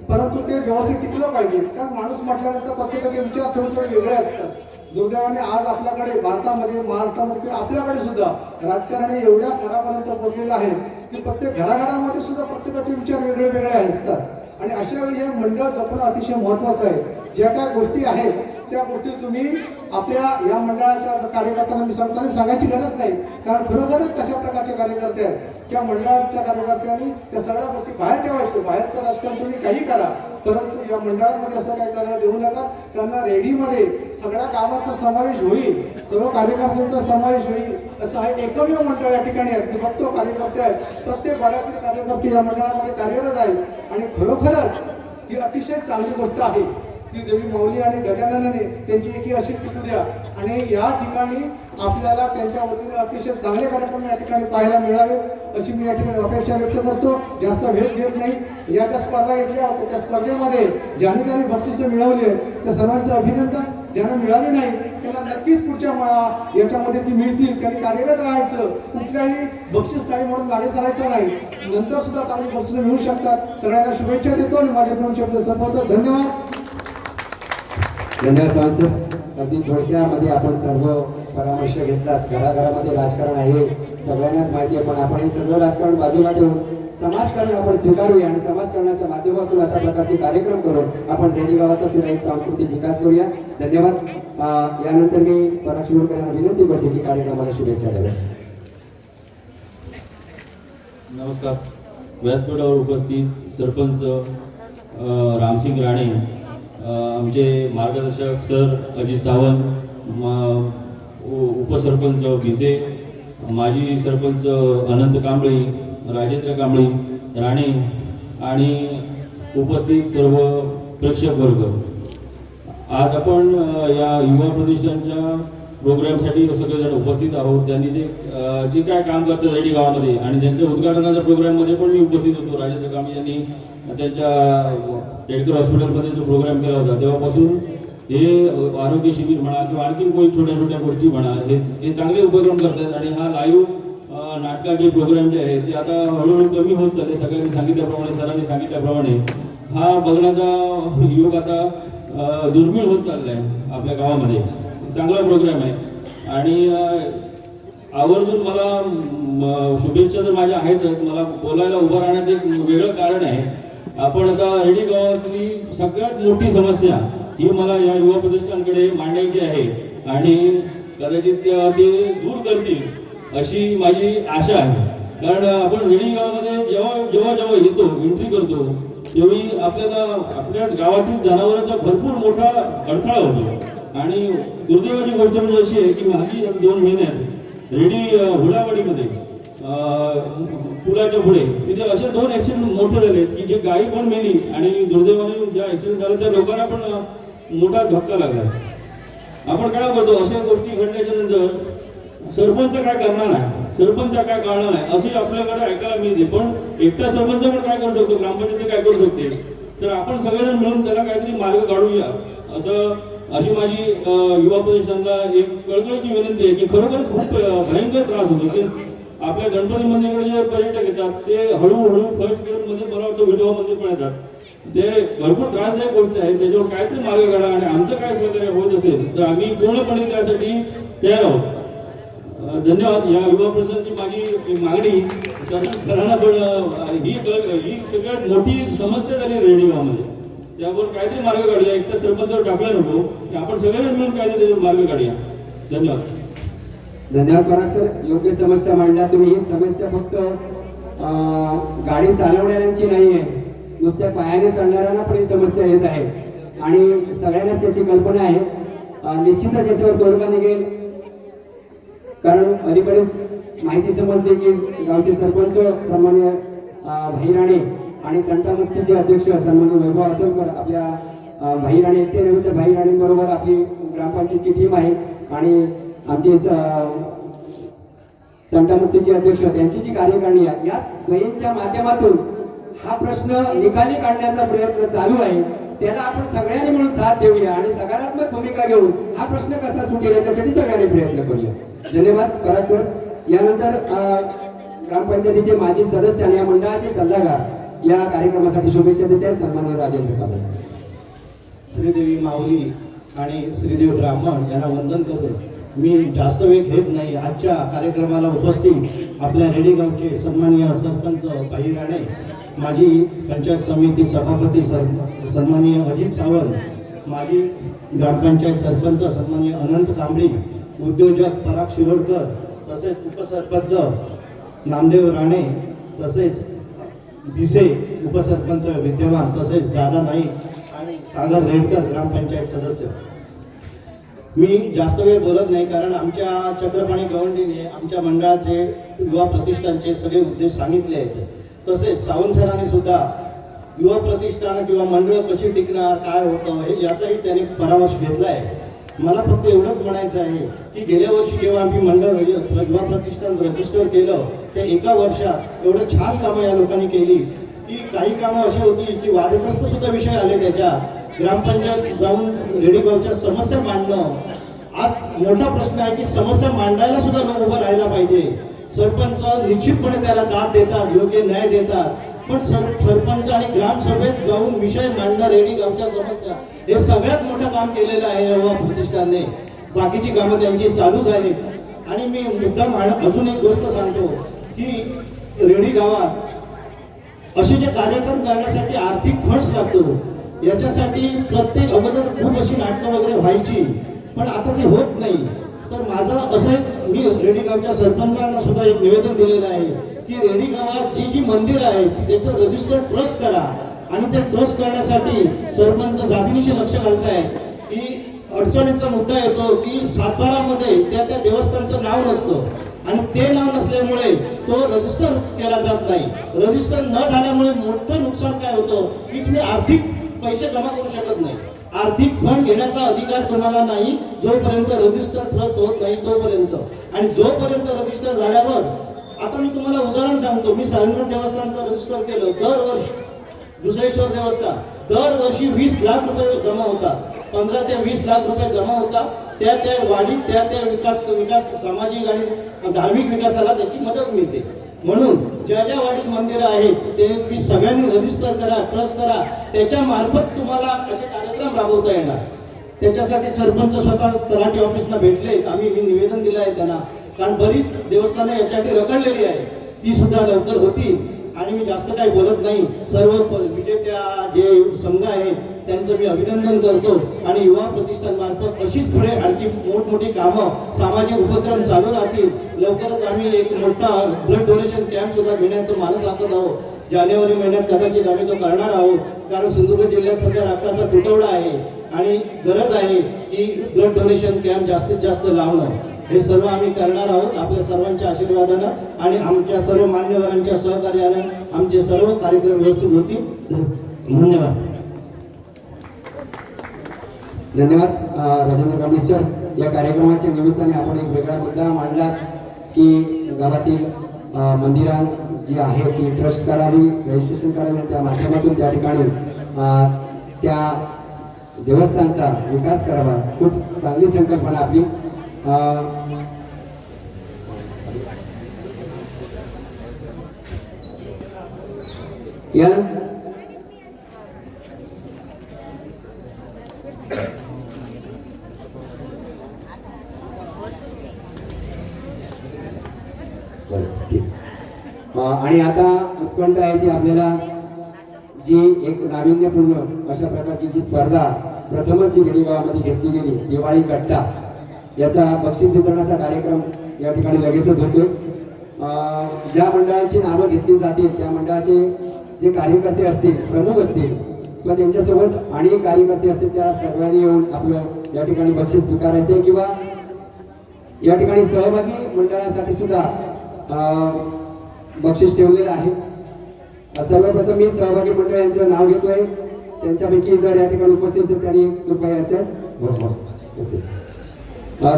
परंतु ते व्यवस्थित टिकलं पाहिजे. कारण माणूस म्हटल्यानंतर प्रत्येकाचे विचार थोडे वेगळे असतात. दुर्दैवाने आज आपल्याकडे भारतामध्ये, महाराष्ट्रामध्ये किंवा आपल्याकडे सुद्धा राजकारण हे एवढ्या घरापर्यंत पोहोचलेलं आहे की प्रत्येक घराघरामध्ये सुद्धा प्रत्येकाचे विचार वेगळे वेगळे असतात. आणि अशा वेळी हे मंडळ जपणं अतिशय महत्त्वाचं आहे. ज्या काय गोष्टी आहेत त्या गोष्टी तुम्ही आपल्या या मंडळाच्या कार्यकर्त्यांना मी सांगताना सांगायची गरज नाही, कारण खरोखरच तशा प्रकारचे कार्यकर्ते आहेत. त्या मंडळाच्या कार्यकर्त्यांनी त्या सगळ्या गोष्टी बाहेर ठेवायचं. बाहेरचं राजकारण तुम्ही काही करा, परंतु या मंडळामध्ये असं काही करायला देऊ नका. त्यांना रेडीमध्ये सगळ्या गावाचा समावेश होईल, सर्व कार्यकर्त्यांचा समावेश होईल, असं आहे एकमेव मंडळ या ठिकाणी आहे. मी बघतो कार्यकर्ते आहेत, प्रत्येक वाड्यातील कार्यकर्ते या मंडळामध्ये कार्यरत आहेत. आणि खरोखरच ही अतिशय चांगली गोष्ट आहे. श्रीदेवी माऊली आणि गजाननाने त्यांची एकी अशी टिकू द्या. आणि या ठिकाणी आपल्याला त्यांच्या वतीने अतिशय चांगले कार्यक्रम या ठिकाणी पाहायला मिळावेत अशी मी या ठिकाणी अपेक्षा व्यक्त करतो. जास्त वेळ घेत नाही. या ज्या स्पर्धा घेतल्या होत्या त्या स्पर्धेमध्ये ज्यांनी ज्यांनी बक्षिसं मिळवली आहेत त्या सर्वांचं अभिनंदन. ज्यांना मिळाली नाही त्याला नक्कीच पुढच्या याच्यामध्ये ती मिळतील. त्यांनी कार्यरत राहायचं, कुठल्याही बक्षीस नाही म्हणून मागे सरायचं नाही. नंतर सुद्धा चांगली बक्षिसं मिळू शकतात. सगळ्यांना शुभेच्छा देतो आणि माझे 2 शब्द संपवतो. धन्यवाद. धन्यवाद सावंत सर. अगदी थोडक्यामध्ये आपण सर्व परामर्श घेतलात. घराघरामध्ये राजकारण आहे सगळ्यांनाच माहिती आहे, पण आपण हे सगळं राजकारण बाजूला ठेवून समाजकारण आपण स्वीकारूया आणि समाजकारणाच्या माध्यमातून अशा प्रकारचे कार्यक्रम करून आपण रेडी गावाचा सुद्धा एक सांस्कृतिक विकास करूया. धन्यवाद. यानंतर मी पराग शिरोडकरांना विनंती करते की कार्यक्रमाला शुभेच्छा द्याव्या. नमस्कार. व्यासपीठावर उपस्थित सरपंच रामसिंग राणे, आमचे मार्गदर्शक सर अजित सावंत, उपसरपंच भिसे, माजी सरपंच अनंत कांबळे, राजेंद्र कांबळे राणे आणि उपस्थित सर्व प्रेक्षक वर्ग. आज आपण या युवा प्रतिष्ठानच्या प्रोग्रामसाठी सगळेजण उपस्थित आहोत. त्यांनी जे काय काम करतात रेडी गावामध्ये आणि त्यांच्या उद्घाटनाच्या प्रोग्राममध्ये पण मी उपस्थित होतो. राजेंद्र कांबळे यांनी त्यांच्या टेडकर हॉस्पिटलमध्ये जो प्रोग्राम केला होता तेव्हापासून हे आरोग्य शिबिर म्हणा किंवा आणखी काही छोट्या छोट्या गोष्टी म्हणा हे चांगले उपक्रम करतात. आणि हा लाईव्ह नाटकाचे प्रोग्राम जे आहे ते आता हळूहळू कमी होत चालले. सगळ्यांनी सांगितल्याप्रमाणे, सरांनी सांगितल्याप्रमाणे हा बघण्याचा योग आता दुर्मिळ होत चालला आहे आपल्या गावामध्ये. चांगला प्रोग्राम आहे आणि आवर्जून मला शुभेच्छा तर माझ्या आहेतच. मला बोलायला उभं राहण्याचं एक वेगळं कारण आहे. आपण आता रेडी गावातली सगळ्यात मोठी समस्या ही मला या युवा प्रतिष्ठानकडे मांडायची आहे आणि कदाचित ते दूर करतील अशी माझी आशा आहे. कारण आपण रेडी गावामध्ये जेव्हा येतो एंट्री करतो त्यावेळी आपल्याला आपल्याच गावातील जनावरांचा भरपूर मोठा अडथळा होतो. आणि दुर्दैवाची गोष्ट म्हणजे अशी आहे की मागील 2 महिन्यात रेडी हुडावाडीमध्ये पुलाच्या पुढे तिथे असे 2 ॲक्सिडेंट मोठे झाले की जे गायी पण मेली आणि दुर्दैवाने ज्या ॲक्सिडेंट झाला त्या लोकांना पण मोठा धक्का लागला. आपण काय करतो अशा गोष्टी घडल्याच्या नंतर सरपंच काय करणार नाही, सरपंच काय करणार नाही असे आपल्याकडे ऐकायला मिळते. पण एकटा सरपंच पण काय करू शकतो, ग्रामपंचायत काय करू शकते. तर आपण सगळेजण मिळून त्याला काहीतरी मार्ग काढूया अशी माझी युवा प्रतिष्ठानला एक कळकळीची विनंती आहे की खरोखरच खूप भयंकर त्रास होतो की आपल्या गणपती मंदिराकडे जे पर्यटक येतात ते हळूहळू फर्स्ट मध्ये मला वाटतं विठोबा मंदिर पण येतात. ते भरपूर त्रासदायक गोष्ट आहे. त्याच्यावर काहीतरी मार्ग काढा आणि आमचं काय सहकार्य होत असेल तर आम्ही पूर्णपणे त्यासाठी तयार आहोत. धन्यवाद. या युवा परिषदेची माझी मागणी सरांना पण ही सगळ्यात मोठी समस्या झाली रेडी गावामध्ये. त्यावर काहीतरी मार्ग काढूया. एक तर सरपंचावर टाकला नको की आपण सगळेजण मिळून काहीतरी त्याच्यावर मार्ग काढूया. धन्यवाद. धन्यवाद पराग सर, योग्य समस्या मांडल्या तुम्ही. ही समस्या फक्त गाडी चालवणाऱ्यांची नाही आहे, नुसत्या पायाने चालणाऱ्यांना पण ही समस्या येत आहे आणि सगळ्यांनाच त्याची कल्पना आहे. निश्चितच याच्यावर तोडगा निघेल. कारण अलीकडेच माहिती समजते की गावचे सरपंच सन्मान्य भाई राणे आणि तंटामुक्तीचे अध्यक्ष सन्मान्य वैभव आसनकर आपल्या भाई राणे एकटे नव्हे तर भाई राणेंबरोबर आपली ग्रामपंचायतची टीम आहे आणि आमचे तंटामुक्तीचे अध्यक्ष त्यांची जी कार्यकारिणी आहे या द्वयींच्या माध्यमातून हा प्रश्न निकाली काढण्याचा प्रयत्न चालू आहे. त्याला आपण सगळ्यांनी मिळून साथ देऊया आणि सकारात्मक भूमिका घेऊन हा प्रश्न कसा सुटेल याच्यासाठी सगळ्यांनी प्रयत्न करूया. धन्यवाद पराग सर. यानंतर ग्रामपंचायतीचे माजी सदस्य आणि या मंडळाचे सल्लागार या कार्यक्रमासाठी शुभेच्छा देतात सन्माननीय राजेंद्र कांबळे. श्रीदेवी माऊली आणि श्रीदेव ब्राह्मण यांना वंदन करून मी जास्त वेळ घेत नाही. आजच्या कार्यक्रमाला उपस्थित आपल्या रेडीगावचे सन्माननीय सरपंच भाई राणे, माजी पंचायत समिती सभापती सन्माननीय अजित सावंत, माजी ग्रामपंचायत सरपंच सन्माननीय अनंत कांबळे, उद्योजक पराग शिरोडकर, तसेच उपसरपंच नामदेव राणे, तसेच भिसे उपसरपंच विद्यमान, तसेच दादा नाईक आणि सागर रेडकर ग्रामपंचायत सदस्य. मी जास्त वेळ बोलत नाही कारण आमच्या चक्रपाणी गवंडीने आमच्या मंडळाचे युवा प्रतिष्ठानचे सगळे उद्देश सांगितले आहेत. तसेच सावंत सरांनी सुद्धा युवा प्रतिष्ठान किंवा मंडळ कशी टिकणार, काय होतं हे याचाही त्यांनी परामर्श घेतला आहे. मला फक्त एवढंच म्हणायचं आहे की गेल्या वर्षी जेव्हा आम्ही मंडळ युवा प्रतिष्ठान रजिस्टर केलं त्या एका वर्षात एवढं छान कामं या लोकांनी केली की काही कामं अशी होती की वादग्रस्त सुद्धा विषय आले. त्याच्या ग्रामपंचायत जाऊन रेडीगावच्या समस्या मांडणं आज मोठा प्रश्न आहे की समस्या मांडायला सुद्धा लोक उभं राहायला पाहिजे. सरपंच निश्चितपणे त्याला दाद देतात, योग्य न्याय देतात, पण सरपंच आणि ग्रामसभेत जाऊन विषय मांडणं रेडीगावच्या समस्या हे सगळ्यात मोठं काम केलेलं आहे युवा प्रतिष्ठानने. बाकीची कामं त्यांची चालूच आहेत. आणि मी मुद्दाम अजून एक गोष्ट सांगतो की रेडी गावात असे जे कार्यक्रम करण्यासाठी आर्थिक फंड्स लागतो याच्यासाठी प्रत्येक अगोदर खूप अशी नाटकं वगैरे व्हायची, पण आता ते होत नाही. तर माझं असं मी रेडीगावच्या सरपंचांना सुद्धा एक निवेदन दिलेलं आहे की रेडीगावात जी मंदिरं आहेत त्याचं रजिस्टर्ड ट्रस्ट करा आणि ते ट्रस्ट करण्यासाठी सरपंच जातीनिशी लक्ष घालताय की अडचणीचा मुद्दा येतो की सातबारामध्ये त्या देवस्थानचं नाव नसतं आणि ते नाव नसल्यामुळे तो रजिस्टर केला जात नाही. रजिस्टर न झाल्यामुळे मोठं नुकसान काय होतं की तुम्ही आर्थिक पैसे जमा करू शकत नाही. आर्थिक फंड घेण्याचा अधिकार तुम्हाला नाही जोपर्यंत रजिस्टर ट्रस्ट होत नाही तोपर्यंत. आणि जोपर्यंत रजिस्टर झाल्यावर आता मी तुम्हाला उदाहरण सांगतो. मी सारंगनाथ देवस्थानचं रजिस्टर केलं. दरवर्षी दुसरेश्वर देवस्थान दरवर्षी 20 लाख रुपये जमा होतात. 15 ते 20 लाख रुपये जमा होतात. त्या वाढीत त्या विकास सामाजिक आणि धार्मिक विकासाला त्याची मदत मिळते. म्हणून ज्या वाढीत मंदिरं आहेत ते तुम्ही सगळ्यांनी रजिस्टर करा, ट्रस्ट करा. त्याच्या मार्फत तुम्हाला असे कार्यक्रम राबवता येणार. त्याच्यासाठी सरपंच स्वतः तलाठी ऑफिसला भेटले. आम्ही निवेदन दिलं आहे त्यांना, कारण बरीच देवस्थानं याच्यासाठी रखडलेली आहे, ती सुद्धा लवकर होती. आणि मी जास्त काही बोलत नाही. सर्व विजेत्या जे संघ आहेत त्यांचं मी अभिनंदन करतो आणि युवा प्रतिष्ठानमार्फत अशीच पुढे आणखी मोठमोठी कामं सामाजिक उपक्रम चालू राहतील. लवकरच आम्ही एक मोठा ब्लड डोनेशन कॅम्प सुद्धा घेण्याचं मानस आखत आहोत. जानेवारी महिन्यात कदाचित आम्ही तो करणार आहोत, कारण सिंधुदुर्ग जिल्ह्यात सध्या रक्ताचा तुटवडा आहे आणि गरज आहे की ब्लड डोनेशन कॅम्प जास्तीत जास्त लावणं. हे सर्व आम्ही करणार आहोत आपल्या सर्वांच्या आशीर्वादानं आणि आमच्या सर्व मान्यवरांच्या सहकार्यानं आमचे सर्व कार्यक्रम व्यवस्थित होतील. धन्यवाद. धन्यवाद राजेंद्र गावडे सर. या कार्यक्रमाच्या निमित्ताने आपण एक वेगळा मुद्दा मांडला की गावातील मंदिरं जी आहे ती ट्रस्ट करावी, रजिस्ट्रेशन करावे, त्या माध्यमातून त्या ठिकाणी त्या देवस्थानचा विकास करावा. खूप चांगली संकल्पना आपली. यानंतर आणि आता उत्कंठ आहे ती आपल्याला जी एक नाविन्यपूर्ण अशा प्रकारची जी स्पर्धा प्रथमच जी रेडी गावामध्ये घेतली गेली, दिवाळी कट्टा, याचा बक्षीस वितरणाचा कार्यक्रम या ठिकाणी लगेचच होतो. ज्या मंडळांची नावं घेतली जातील त्या मंडळाचे जे कार्यकर्ते असतील, प्रमुख असतील किंवा त्यांच्यासोबत आणि कार्यकर्ते असतील, त्या सर्वांनी येऊन आपलं या ठिकाणी बक्षीस स्वीकारायचं आहे किंवा या ठिकाणी सहभागी मंडळांसाठी सुद्धा बक्षीस ठेवलेलं आहे. सर्वप्रथम मी सहभागी मंडळ यांचं नाव घेतोय. त्यांच्यापैकी जर या ठिकाणी उपस्थित तर त्यांनी कृपया याचं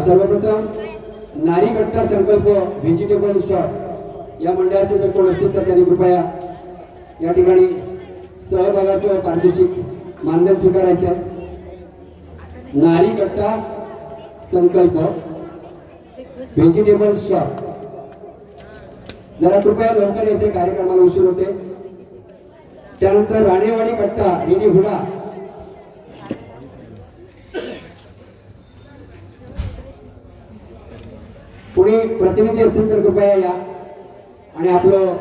सर्वप्रथम नारी कट्टा संकल्प व्हेजिटेबल शॉप या मंडळाचे जर कोण असतील तर त्यांनी कृपया या ठिकाणी सहभागाचं पारितोषिक मानधन स्वीकारायचं आहे. नारी कट्टा संकल्प व्हेजिटेबल शॉप, जरा कृपया लवकर याचे कार्यक्रमाला उशीर होते. त्यानंतर राणेवाडी कट्टा रेडी हुडा, कोणी प्रतिनिधी असतील तर कृपया या आणि आपलं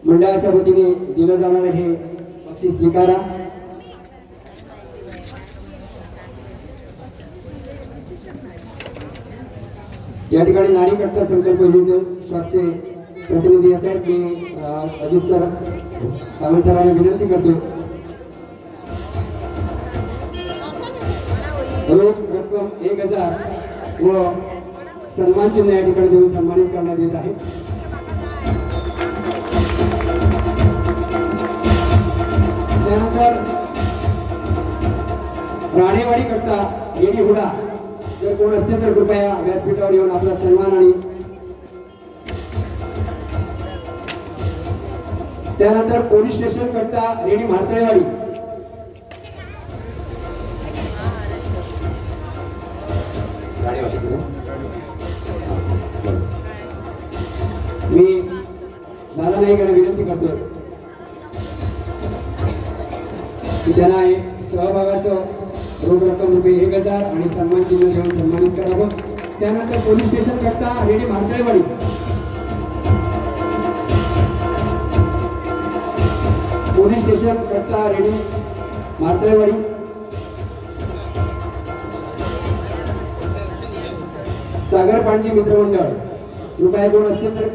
मंडळाच्या वतीने दिलं जाणारं हे बक्षीस स्वीकारा. या ठिकाणी नारी कट्टा संकल्प शॉपचे प्रतिनिधी येत आहेत. मी अजित सर सावंत सरांना विनंती करतो रोख रक्कम 1000 व सन्मान चिन्ह या ठिकाणी देऊन सन्मानित करण्यात येत आहे. त्यानंतर राणेवाडी कट्टा रेडी हुडा, जर कोण असतील तर कृपया व्यासपीठावर येऊन आपला सन्मान आणि त्यानंतर पोलीस स्टेशन कट्टा रेडी म्हार्तळेवाडी, मी दादा नाईकांना विनंती करतो की त्यांना सहभागाचं रोख रक्कम ₹1000 आणि सन्मान चिन्ह देऊन सन्मानित करावं. त्यानंतर पोलीस स्टेशन कट्टा रेडी म्हार्तळेवाडी, पोलीस स्टेशन कट्टा रेडी म्हार्तळेवाडी, सागर पांडजी मित्रमंडळ, कृपया कोण असतील तर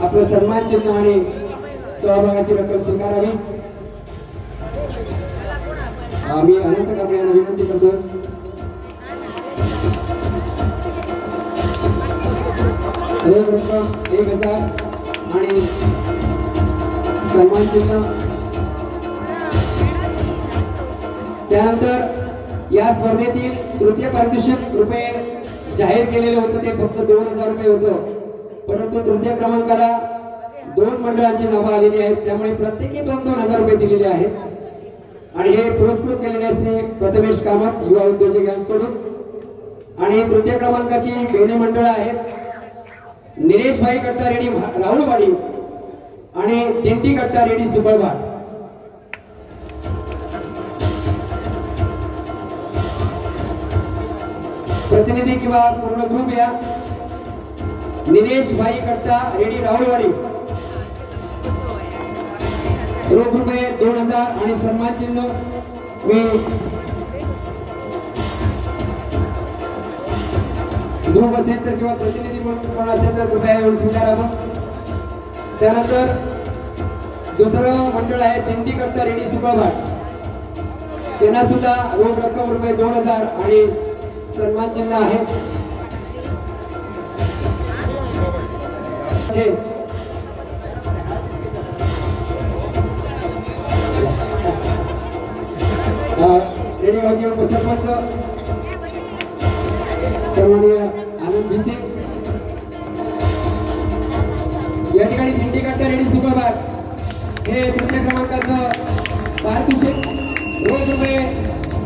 आपलं सन्मान चिन्ह आणि सहभागाची रक्कम स्वीकारावी. मी अनंत कांबळे यांना विनंती करतो रोख रक्कम 1000 आणि सन्मान चिन्ह. त्यानंतर या स्पर्धेतील तृतीय पारितोषिक रुपये जाहीर केलेले होतं, ते फक्त 2000 रुपये होतं, परंतु तृतीय क्रमांकाला 2 मंडळांची नावं आलेली आहेत, त्यामुळे प्रत्येकी 2,000 रुपये दिलेले आहेत. आणि हे पुरस्कृत केलेले असणे प्रथमेश कामत युवा उद्योजक यांच्याकडून. आणि तृतीय क्रमांकाची दोन्ही मंडळं आहेत निलेश भाई कट्टा रेडी राहुलवाडी आणि दिंडी कट्टा रेडी सुबळवाड. प्रतिनिधी किंवा पूर्ण ग्रुप या. निलेश भाई कट्टा रेडी राहुलवाडी, रोख रुपये 2000 आणि सन्मान चिन्ह मी ग्रुप असेल तर किंवा प्रतिनिधी म्हणून कोण असेल तर कृपया येऊन स्वीकारावं. त्यानंतर दुसरं मंडळ आहे दिंडी कट्टा रेडी सुपरभाट. त्यांना सुद्धा रोख रक्कम रुपये 2000 आणि सन्मान चिन्ह आहे. रेडी गावचे उपसरपंच सन्माननीय आनंद भिसे या ठिकाणी दिंडी कट्टा रेडी सुपरभाट हे तृतीय क्रमांकाचं पारितोषिक रोख रुपये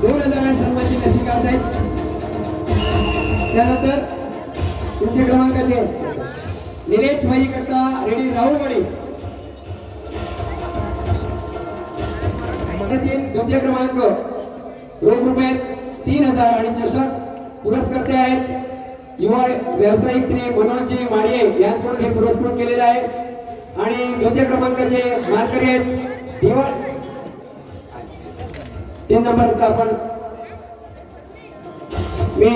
2000 आणि सन्मान चिन्ह स्वीकारत आहेत. त्यानंतर तृतीय क्रमांकाचे निलेश भाई कट्टा रेडी राहुलवाडी मदतीन द्वितीय क्रमांक रोख रुपये 3000 आणि चषक पुरस्कर्ते आहेत युवा व्यावसायिक श्री मनोज माडिये यांच्याकडून हे पुरस्कृत केलेले आहे. आणि द्वितीय क्रमांकाचे मानकरी आहेत दिवाळ 3 नंबरचा आपण मी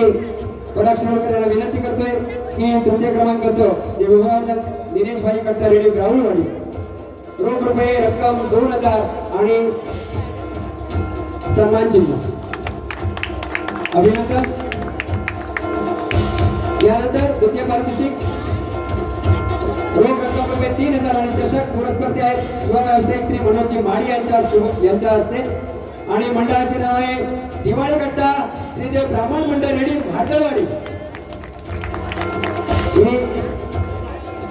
पराक्षणकर यांना विनंती करतोय की तृतीय क्रमांकाचं जे विभाग दिनेश भाई कट्टा रेडी राहुलवाडी रोख रुपये रक्कम 2000 आणि सन्मान चिन्ह अभिनंदन. यानंतर द्वितीय पारितोषिक रोख रक्कम रुपये 3000 आणि चषक पुरस्कर्ते आहेत युवा व्यावसायिक श्री मनोज माडी यांच्या हस्ते. आणि मंडळाचे नाव आहे दिवाळी कट्टा श्रीदेव ब्राह्मण मंडळ रेडी भाटलवाडी. मी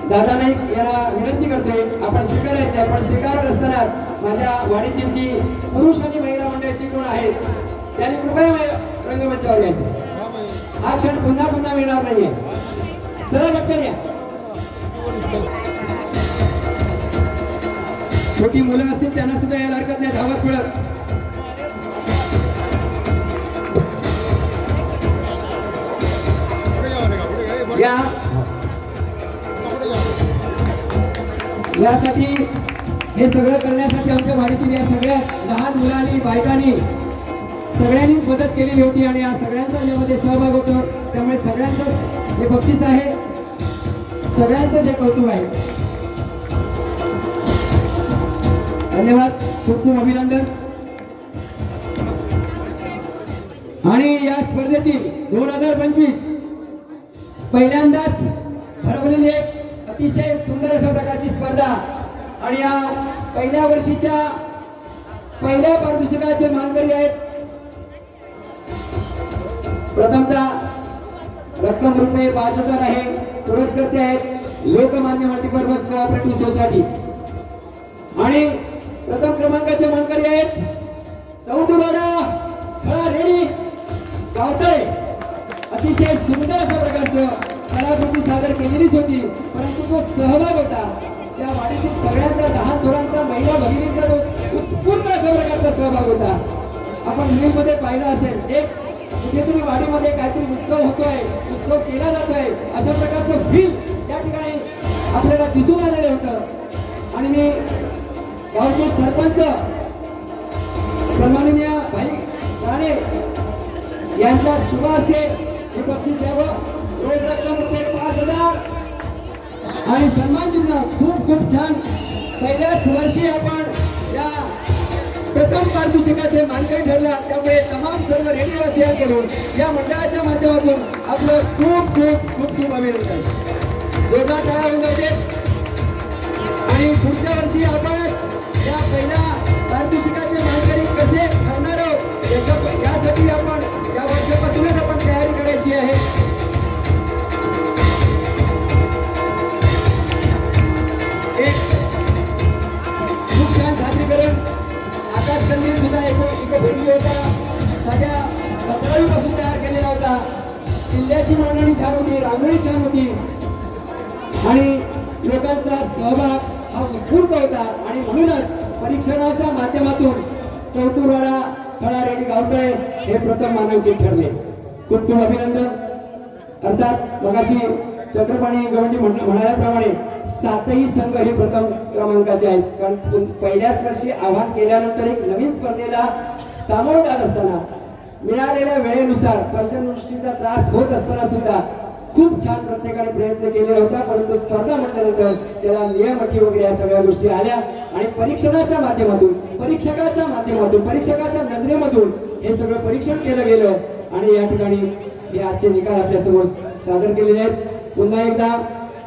दादा नाईक यांना विनंती करतोय आपण स्वीकारायचे. आपण स्वीकारत असताना माझ्या वाडीतील जी पुरुष आणि महिला मंडळाची कोण आहेत त्यांनी कृपया रंगमंचावर यायचं. हा क्षण पुन्हा पुन्हा मिळणार नाहीये. चला पटकन या. छोटी मुलं असतील त्यांना सुद्धा यायला हरकत नाही धावत पडत. यासाठी हे सगळं करण्यासाठी आमच्या वाडीतील या सगळ्या लहान मुलांनी बायकांनी सगळ्यांनीच मदत केलेली होती आणि या सगळ्यांचा यामध्ये सहभाग होतो. त्यामुळे सगळ्यांचंच हे बक्षीस आहे. सगळ्यांचंच हे कौतुक आहे. धन्यवाद. खूप खूप अभिनंदन. आणि या स्पर्धेतील 2025 पहिल्यांदाच भरवलेली एक अतिशय सुंदर अशा प्रकारची स्पर्धा आणि या पहिल्या वर्षीच्या पहिल्या पारितोषिकाचे मानकरी आहेत. प्रथमतः रक्कम रुपये 5000 आहे. पुरस्कर्ते आहेत लोकमान्य मल्टीपर्पज कोऑपरेटिव्ह सोसायटी. आणि प्रथम क्रमांकाचे मानकरी आहेत चौदुवाडा खळा रेडी गावतळे. अतिशय सुंदर अशा प्रकारचं कलाकृती सादर केलेलीच होती परंतु तो सहभाग होता त्या वाडीतील सगळ्यांचा लहान थोरांचा महिला भगिनींचा तो उत्स्फूर्त अशा प्रकारचा सहभाग होता. आपण न्यूज मध्ये पाहिलं असेल एक कुठेतरी वाडीमध्ये काहीतरी उत्सव होतोय उत्सव केला जातोय अशा प्रकारचं फील त्या ठिकाणी आपल्याला दिसून आलेलं होतं. आणि मी गावचे सरपंच सन्माननीय भाई राणे यांच्या शुभ हस्ते हे बक्षीस द्यावं. रोख रक्कम रुपये 5000 आणि सन्मान चिन्ह. खूप खूप छान. पहिल्याच वर्षी आपण या प्रथम पारितोषिकाचे मानकरी ठरला त्यामुळे तमाम सर्व रेडिओवासियांकडून या मंडळाच्या माध्यमातून आपलं खूप खूप खूप खूप अभिनंदन. जोरदार टाळ्या वाजवायचे. आणि पुढच्या वर्षी आपण या पहिल्या पारितोषिकाचे मानकरी कसे ठरणार आहोत यासाठी आपण या वर्षापासूनच आपण तयारी करायची आहे. एक खूप छान सादरीकरण आकाश कंदील सुद्धा इको फ्रेंडली होता. सगळ्या पत्राळीपासून तयार केलेला होता. किल्ल्याची मांडणी छान होती. रांगोळी छान होती. आणि लोकांचा सहभाग हा उत्स्फूर्त होता. आणि म्हणूनच परीक्षणाच्या माध्यमातून चौतुरवाडा खळा रेडी गावतळे हे प्रथम मानांकित ठरले. खूप खूप अभिनंदन. अर्थात मगाशी चक्रपाणी गवंडी म्हणाल्याप्रमाणे 7ही संघ हे प्रथम क्रमांकाचे आहेत. कारण पहिल्याच वर्षी आव्हान केल्यानंतर एक नवीन स्पर्धेला सामोरं जात असताना मिळालेल्या वेळेनुसार पर्जन्यवृष्टीचा त्रास होत असताना सुद्धा खूप छान प्रत्येकाने प्रयत्न केलेला होता. परंतु स्पर्धा म्हटल्यानंतर त्याला नियम अटी वगैरे या सगळ्या गोष्टी आल्या आणि परीक्षणाच्या माध्यमातून परीक्षकाच्या नजरेमधून हे सगळं परीक्षण केलं गेलं आणि या ठिकाणी हे आजचे निकाल आपल्या समोर सादर केलेले आहेत. पुन्हा एकदा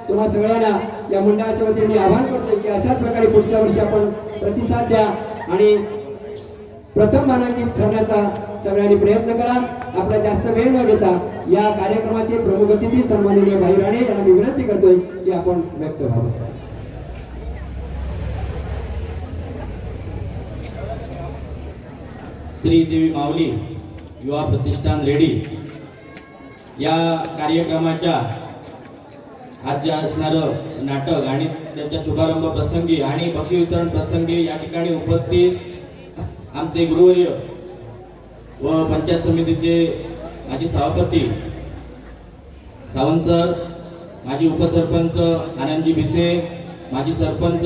तुम्हा सगळ्यांना या मंडळाच्या वतीने मी आवाहन करतोय की अशाच प्रकारे पुढच्या वर्षी आपण प्रतिसाद द्या आणि प्रथम मानांकित ठरण्याचा सगळ्यांनी प्रयत्न करा. आपला जास्त वेळ न घेता या कार्यक्रमाचे प्रमुख अतिथी सन्माननीय भाई राणे यांना मी विनंती करतोय की आपण व्यक्त व्हावं. श्रीदेवी माऊली युवा प्रतिष्ठान रेडी या कार्यक्रमाच्या आज जे असणारं नाटक आणि त्याच्या शुभारंभ प्रसंगी आणि बक्षीस वितरण प्रसंगी या ठिकाणी उपस्थित आमचे गुरुवर्य व पंचायत समितीचे माजी सभापती सावंत सर, माजी उपसरपंच आनंदजी भिसे, माजी सरपंच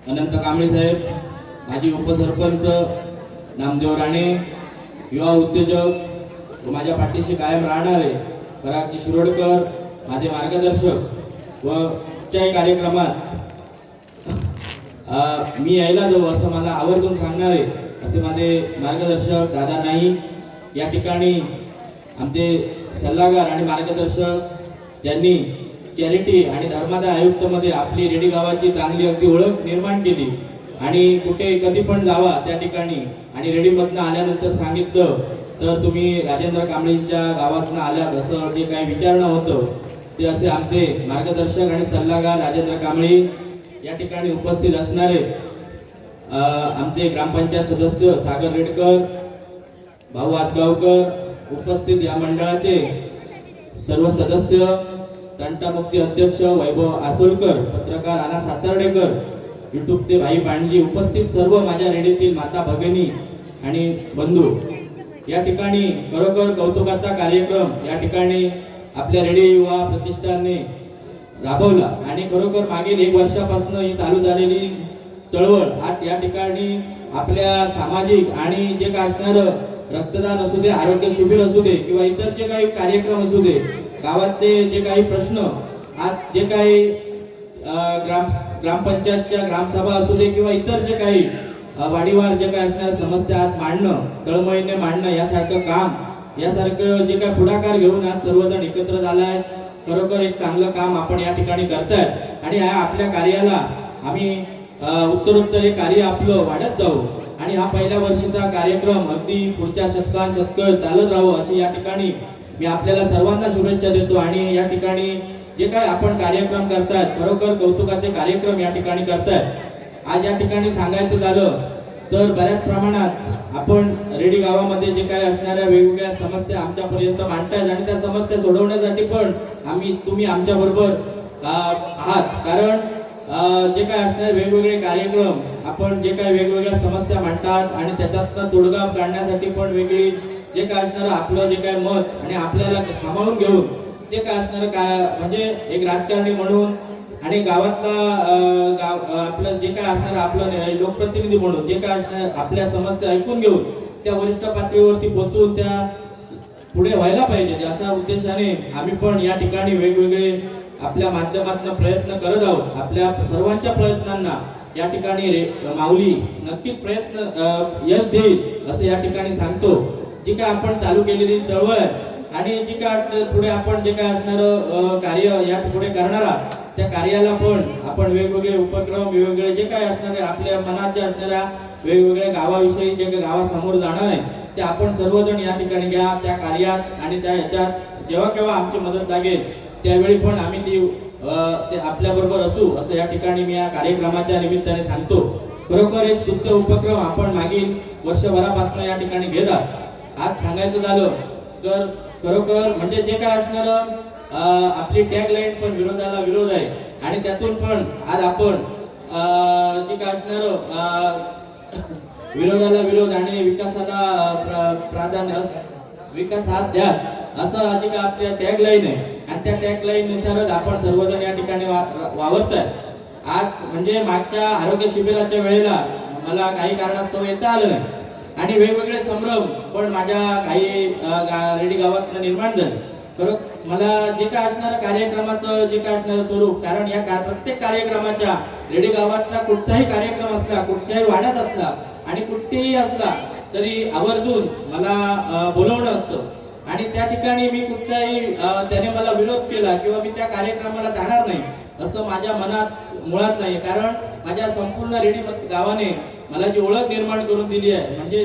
अनंत कांबळे साहेब, माजी उपसरपंच नामदेव राणे, युवा उद्योजक व माझ्या पाठीशी कायम राहणारे परागजी शिरोडकर, माझे मार्गदर्शक व आजच्या कार्यक्रमात मी यायला जाऊ असं मला आवर्जून सांगणारे असे माझे मार्गदर्शक दादा नाईक, या ठिकाणी आमचे सल्लागार आणि मार्गदर्शक ज्यांनी चॅरिटी आणि धर्मादाय आयुक्तमध्ये आपली रेडी गावाची चांगली अगदी ओळख निर्माण केली आणि कुठे कधी पण जावा त्या ठिकाणी आणि रेडीमधनं आल्यानंतर सांगितलं तर तुम्ही राजेंद्र कांबळेंच्या गावातनं आल्यात असं जे काही विचारणं होतं ते असे आमचे मार्गदर्शक आणि सल्लागार राजेंद्र कांबळे, या ठिकाणी उपस्थित असणारे आमचे ग्रामपंचायत सदस्य सागर रेडकर, भाऊ आतगावकर, उपस्थित या मंडळाचे सर्व सदस्य, तंटामुक्ती अध्यक्ष वैभव आसोलकर, पत्रकार आना सातार्डेकर, युट्यूबचे भाई पांडजी, उपस्थित सर्व माझ्या रेडीतील माता भगिनी आणि बंधू, या ठिकाणी खरोखर कौतुकाचा कार्यक्रम या ठिकाणी आपल्या रेडी युवा प्रतिष्ठानने राबवला आणि खरोखर मागील 1 वर्षापासून ही चालू झालेली चळवळ आज या ठिकाणी आपल्या सामाजिक आणि जे काय असणारं रक्तदान असू दे, आरोग्य शिबिर असू दे किंवा इतर जे काही कार्यक्रम असू दे, गावातले जे काही प्रश्न आज जे काही ग्रामपंचायतच्या ग्रामसभा असू दे किंवा इतर जे काही वाडीवार जे काही असणाऱ्या समस्या आज मांडणं, तळमळीने मांडणं यासारखं काम, यासारखं जे काही पुढाकार घेऊन आज सर्वजण एकत्र झालाय. खरोखर एक चांगलं काम आपण या ठिकाणी करताय आणि आपल्या कार्याला आम्ही उत्तरोत्तर हे कार्य आपलं वाढत जाऊ आणि हा पहिल्या वर्षीचा कार्यक्रम अगदी पुढच्या शतक चालत राहू अशी या ठिकाणी मी आपल्याला सर्वांना शुभेच्छा देतो. आणि या ठिकाणी जे काय आपण कार्यक्रम करतायत खरोखर कौतुकाचे कार्यक्रम या ठिकाणी करतायत. आज या ठिकाणी सांगायचं झालं तर बऱ्याच प्रमाणात आपण रेडी गावामध्ये जे काही असणाऱ्या वेगवेगळ्या समस्या आमच्यापर्यंत मांडतायत आणि त्या समस्या सोडवण्यासाठी पण तुम्ही आमच्या बरोबर आहात. कारण जे काय असणारे वेगवेगळे कार्यक्रम आपण जे काही वेगवेगळ्या समस्या मांडतात आणि त्याच्यातनं तोडगा काढण्यासाठी पण वेगळी जे काय असणारं आपलं जे काय मत आणि आपल्याला सांभाळून घेऊन जे काय असणारं म्हणजे एक राजकारणी म्हणून आणि गावातला आपलं जे काय असणार आपलं लोकप्रतिनिधी म्हणून जे काय असणार आपल्या समस्या ऐकून घेऊन त्या वरिष्ठ पातळीवरती पोहोचून त्या पुढे व्हायला पाहिजे अशा उद्देशाने आम्ही पण या ठिकाणी वेगवेगळे आपल्या माध्यमातून प्रयत्न करत आहोत. आपल्या सर्वांच्या प्रयत्नांना या ठिकाणी माऊली नक्कीच प्रयत्न यश देईल असं या ठिकाणी सांगतो. जी काय आपण चालू केलेली चळवळ आणि जी काय पुढे आपण जे काय असणारं कार्य या पुढे करणारा त्या कार्याला पण आपण वेगवेगळे उपक्रम वेगवेगळे जे काय असणारे आपल्या मनाच्या असणाऱ्या वेगवेगळ्या गावाविषयी जे काही गावासमोर जाणं आहे ते आपण सर्वजण या ठिकाणी घ्या त्या कार्यात आणि त्या ह्याच्यात जेव्हा केव्हा आमची मदत लागेल त्यावेळी पण आम्ही ते आपल्याबरोबर असू असं या ठिकाणी मी या कार्यक्रमाच्या निमित्ताने सांगतो. खरोखर एक स्तुत्य उपक्रम आपण मागील वर्षभरापासून या ठिकाणी घेतात. आज सांगायचं झालं तर खरोखर म्हणजे जे काय असणारं आपली टॅगलाईन पण विरोधाला विरोध आहे आणि त्यातून पण आज आपण जे काय असणारं विरोधाला विरोध आणि विकासाला प्राधान्य विकास हात द्या असं जे काय आपल्या टॅगलाईन आहे आणि त्या टॅगलाईन नुसारच आपण सर्वजण या ठिकाणी वावरताय. आज म्हणजे मागच्या आरोग्य शिबिराच्या वेळेला मला काही कारणास्तव येता आलं नाही आणि वेगवेगळे संभ्रम पण माझ्या काही रेडी गावात निर्माण झाले. खरं मला जे काय असणारं कार्यक्रमाचं जे काय असणारं स्वरूप, कारण या प्रत्येक कार्यक्रमाच्या रेडी गावातला कुठचाही कार्यक्रम असला, कुठच्याही वाड्यात असला आणि कुठेही असला तरी आवर्जून मला बोलवणं असतं आणि त्या ठिकाणी मी कुठचाही त्याने मला विरोध केला किंवा मी त्या कार्यक्रमाला जाणार नाही असं माझ्या मनात मुळात नाही. कारण माझ्या संपूर्ण रेडी गावाने मला जी ओळख निर्माण करून दिली आहे, म्हणजे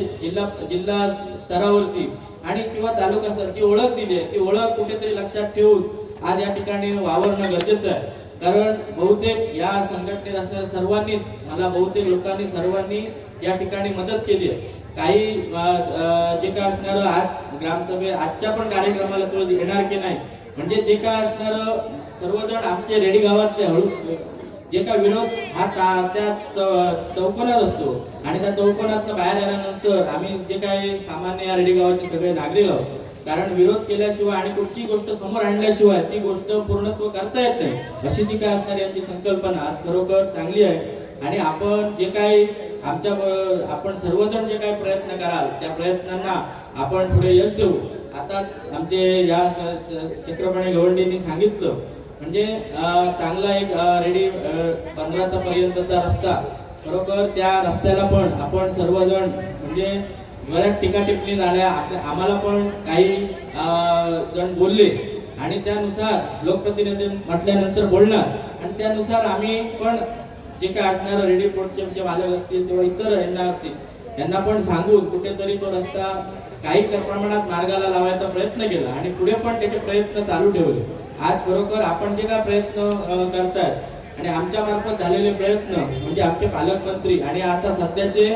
जिल्हा स्तरावरती आणि किंवा तालुका स्तराची ओळख दिली आहे, ती ओळख कुठेतरी लक्षात ठेवून आज या ठिकाणी वावरणं गरजेचं आहे. कारण बहुतेक या संघटनेत असणाऱ्या सर्वांनीच मला बहुतेक लोकांनी सर्वांनी या ठिकाणी मदत केली आहे. काही जे काय असणारं आज ग्रामसभे आजच्या पण कार्यक्रमाला तो येणार की नाही, म्हणजे जे काय असणारं सर्वजण आमचे रेडी गावातले हळू जे काय विरोध हा त्या चौकोनात असतो आणि त्या चौकोनातनं बाहेर आल्यानंतर आम्ही जे काय सामान्य या रेडी गावाचे सगळे नागरिक आहोत. कारण विरोध केल्याशिवाय आणि कुठची गोष्ट समोर आणल्याशिवाय ती गोष्ट पूर्णत्व करता येत नाही अशी जी काय असणारी यांची संकल्पना आज खरोखर चांगली आहे. आणि आपण जे काही आपण सर्वजण जे काही प्रयत्न कराल त्या प्रयत्नांना आपण पुढे यश देऊ. आता आमचे या चक्रपाणी गवंडींनी सांगितलं म्हणजे चांगला एक रेडी 15 पर्यंतचा रस्ता, खरोखर त्या रस्त्याला पण आपण सर्वजण म्हणजे बऱ्याच टीका टिप्पणी झाल्या, आम्हाला पण काही जण बोलले आणि त्यानुसार लोकप्रतिनिधी म्हटल्यानंतर बोलणार आणि त्यानुसार आम्ही पण जे काय असणार रेडी पोर्टचे जे मालक असतील किंवा इतर यांना असतील त्यांना पण सांगून कुठेतरी तो रस्ता काही प्रमाणात मार्गाला लावायचा प्रयत्न केला आणि पुढे पण त्याचे प्रयत्न चालू ठेवले. आज खरोखर आपण जे काय प्रयत्न करतायत आणि आमच्या मार्फत झालेले प्रयत्न म्हणजे आमचे पालकमंत्री आणि आता सध्याचे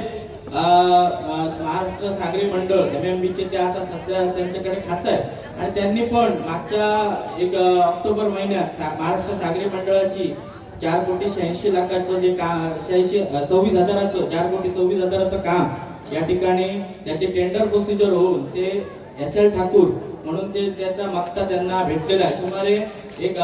महाराष्ट्र सागरी मंडळ MMB ते आता सध्या त्यांच्याकडे खातं आहे आणि त्यांनी पण मागच्या ऑक्टोबर महिन्यात महाराष्ट्र सागरी मंडळाची 4,86,00,000चं जे काम 26,000चं 4,26,000चं काम या ठिकाणी त्याचे टेंडर प्रोसिजर होऊन ते SL ठाकूर म्हणून ते त्याचा मागता त्यांना भेटलेला आहे. सुमारे एक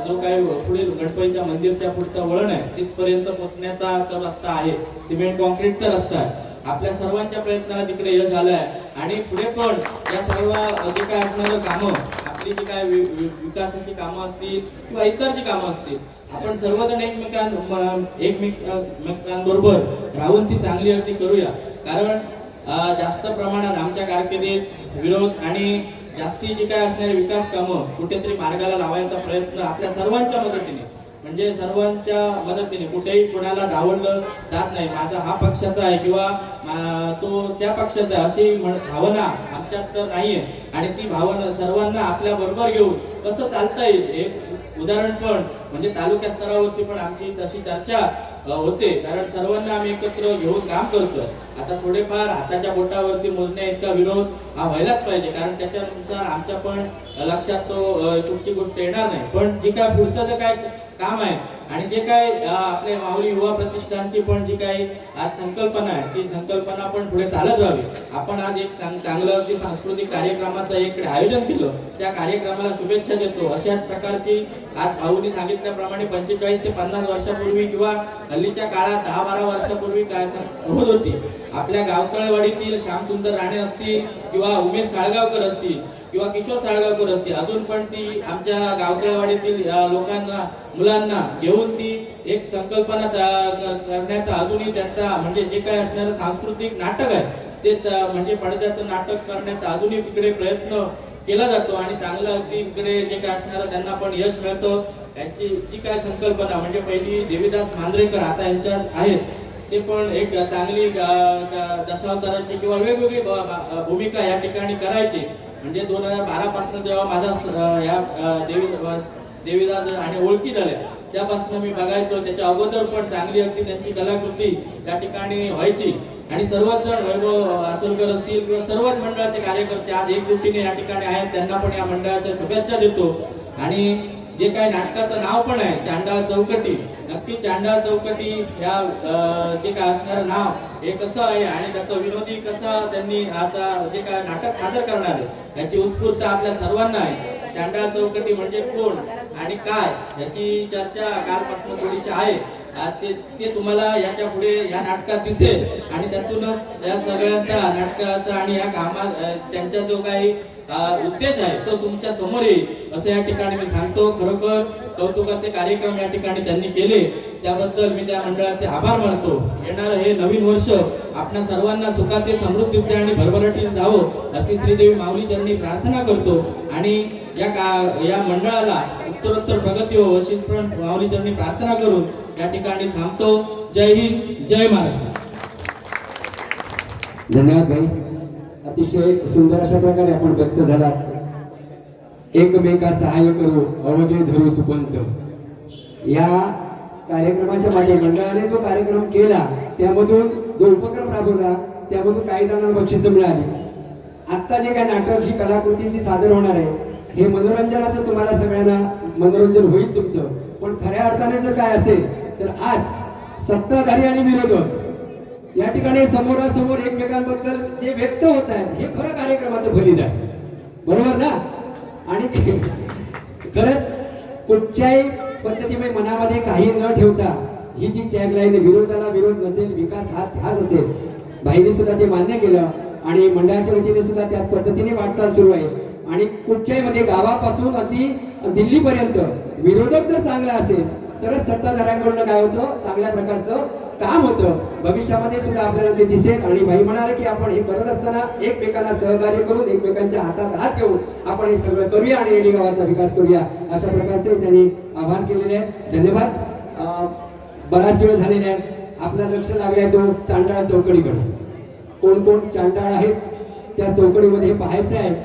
जो काही पुढील गणपतीच्या मंदिरच्या पुढचं वळण आहे तिथपर्यंत पोहोचण्याचा तो रस्ता आहे, सिमेंट कॉन्क्रीटचा रस्ता आहे. आपल्या सर्वांच्या प्रयत्नाला तिकडे यश आलं आहे आणि पुढे पण या सर्व जे काय असणारं कामं आपली जी काय विकासाची कामं असतील किंवा इतर जी कामं असतील आपण सर्वजण एकमेकांबरोबर राहून ती चांगली अगदी करूया. कारण जास्त प्रमाणात आमच्या कारकिर्दीत विरोध आणि जास्ती जी काय असणारी विकास कामं कुठेतरी मार्गाला लावायचा प्रयत्न आपल्या सर्वांच्या मदतीने म्हणजे सर्वांच्या मदतीने कुठेही कोणाला डावललं जात नाही. माझा हा पक्षाचा आहे किंवा तो त्या पक्षाचा आहे अशी भावना आमच्यात तर नाहीये आणि ती भावना सर्वांना आपल्या बरोबर घेऊन कसं चालता येईल एक उदाहरण पण म्हणजे तालुका स्तरावरती पण आमची तशी चर्चा होते. कारण सर्वांना आम्ही एकत्र घेऊन काम करतोय. आता थोडेफार हाताच्या बोटावरती मोजण्या इतका विरोध हा व्हायलाच पाहिजे कारण त्याच्यानुसार आमच्या पण लक्षात तो कुठची गोष्ट येणार नाही. पण जे काय पुढचं जे काय काम आहे आणि जे काय आपले माऊली युवा प्रतिष्ठानची पण जी काही आज संकल्पना आहे ती संकल्पना पण पुढे चालत राहावी. आपण आज एक चांगलं सांस्कृतिक कार्यक्रमाचं एक आयोजन केलं, त्या कार्यक्रमाला शुभेच्छा देतो. अशाच प्रकारची आज भाऊनी सांगितल्याप्रमाणे 45 ते 50 वर्षापूर्वी किंवा हल्लीच्या काळात 10-12 वर्षापूर्वी काय होत होती. आपल्या गावतळेवाडीतील श्यामसुंदर राणे असतील किंवा उमेश साळगावकर असतील किंवा किशोर साळगावकर असतील अजून पण ती आमच्या गावतळेवाडीतील लोकांना मुलांना घेऊन ती एक संकल्पना करण्याचा अजूनही त्यांचा म्हणजे जे काही असणारं सांस्कृतिक नाटक आहे ते म्हणजे पडद्याचं नाटक करण्याचा अजूनही तिकडे प्रयत्न केला जातो आणि चांगलं अगदी इकडे जे काय असणारं त्यांना पण यश मिळतं. यांची जी काय संकल्पना म्हणजे पहिली देवीदास मांजरेकर आता यांच्या आहेत ते पण एक चांगली दशावताराची किंवा वेगवेगळी भूमिका या ठिकाणी करायची. म्हणजे 2012 पासून जेव्हा माझा या देवीदास आणि ओळखी झाल्या त्यापासून मी बघायचो, त्याच्या अगोदर पण चांगली अगदी त्यांची कलाकृती या ठिकाणी व्हायची आणि सर्वच जण वैभव आसोलकर असतील किंवा सर्वच मंडळाचे कार्यकर्ते आज एकजुटीने या ठिकाणी आहेत त्यांना पण या मंडळाच्या शुभेच्छा देतो. आणि जे काही नाटकाचं नाव पण आहे चांडाळ चौकटी, नक्की चांडाळ चौकटी या जे काय असणारं नाव हे कसं आहे आणि त्याचं विनोदी कसं त्यांनी आता जे काय नाटक सादर करणार आहे याची उत्स्फूर्तता आपल्या सर्वांना आहे. चांडाळ चौकटी म्हणजे कोण आणि काय याची चर्चा कालपासून थोडीशी आहे ते तुम्हाला याच्या पुढे या नाटकात दिसेल आणि त्यातूनच या सगळ्यांचा नाटकाचा आणि या कामात त्यांचा जो काही उद्देश आहे तो तुमच्या समोर येईल असं या ठिकाणी मी सांगतो. खरोखर कौतुकाचे कार्यक्रम या ठिकाणी त्यांनी केले, त्याबद्दल मी त्या मंडळाचे आभार मानतो. येणारं हे नवीन वर्ष आपल्या सर्वांना सुखाचे, समृद्धीचे आणि भरभराटीने जावं अशी श्रीदेवी माऊली चरणी प्रार्थना करतो आणि या मंडळाला उत्तरोत्तर प्रगती हो अशी पण माऊली चरणी प्रार्थना करून या ठिकाणी थांबतो. जय हिंद, जय महाराष्ट्र. धन्यवाद भाई. अतिशय सुंदर अशा प्रकारे आपण व्यक्त झालात. एकमेका सहाय्य करू अवघे धरू सुपंत. या कार्यक्रमाच्या मागे मंडळाने जो कार्यक्रम केला, त्यामधून जो उपक्रम राबवला, त्यामधून काही जणांना बक्षिसं मिळाली. आत्ता जे काय नाटक, ही कलाकृती जी सादर होणार आहे, हे मनोरंजनाचं तुम्हाला सगळ्यांना मनोरंजन होईल तुमचं. पण खऱ्या अर्थाने जर काय असेल तर आज सत्ताधारी आणि विरोधक या ठिकाणी समोरासमोर एकमेकांबद्दल जे व्यक्त होत आहेत, हे खरं कार्यक्रमाचं फलित आहे. बरोबर ना? आणि खरंच कुठच्याही पद्धतीने मनामध्ये काही न ठेवता ही जी टॅगलाईन, विरोधाला विरोध नसेल, विकास हा ध्यास असेल, भाईने सुद्धा ते मान्य केलं आणि मंडळाच्या वतीने सुद्धा त्याच पद्धतीने वाटचाल सुरू आहे. आणि कुठच्याही मध्ये गावापासून अगदी दिल्लीपर्यंत विरोधक जर चांगला असेल तरच सत्ताधाऱ्यांकडून काय होतं, चांगल्या प्रकारचं काम होतं. भविष्यामध्ये सुद्धा आपल्याला ते दिसेल. आणि भाई म्हणाले की आपण हे करत असताना एकमेकांना सहकार्य करून, एकमेकांच्या हातात हात घेऊन आपण हे सगळं करूया आणि रेडी गावाचा विकास करूया, अशा प्रकारचे त्यांनी आवाहन केलेले आहे. धन्यवाद. बराच वेळ झालेला आहे. आपलं लक्ष लागलाय तो चांडाळ चौकडीकडे. कोण कोण चांडाळ आहेत त्या चौकडीमध्ये पाहायचं आहे.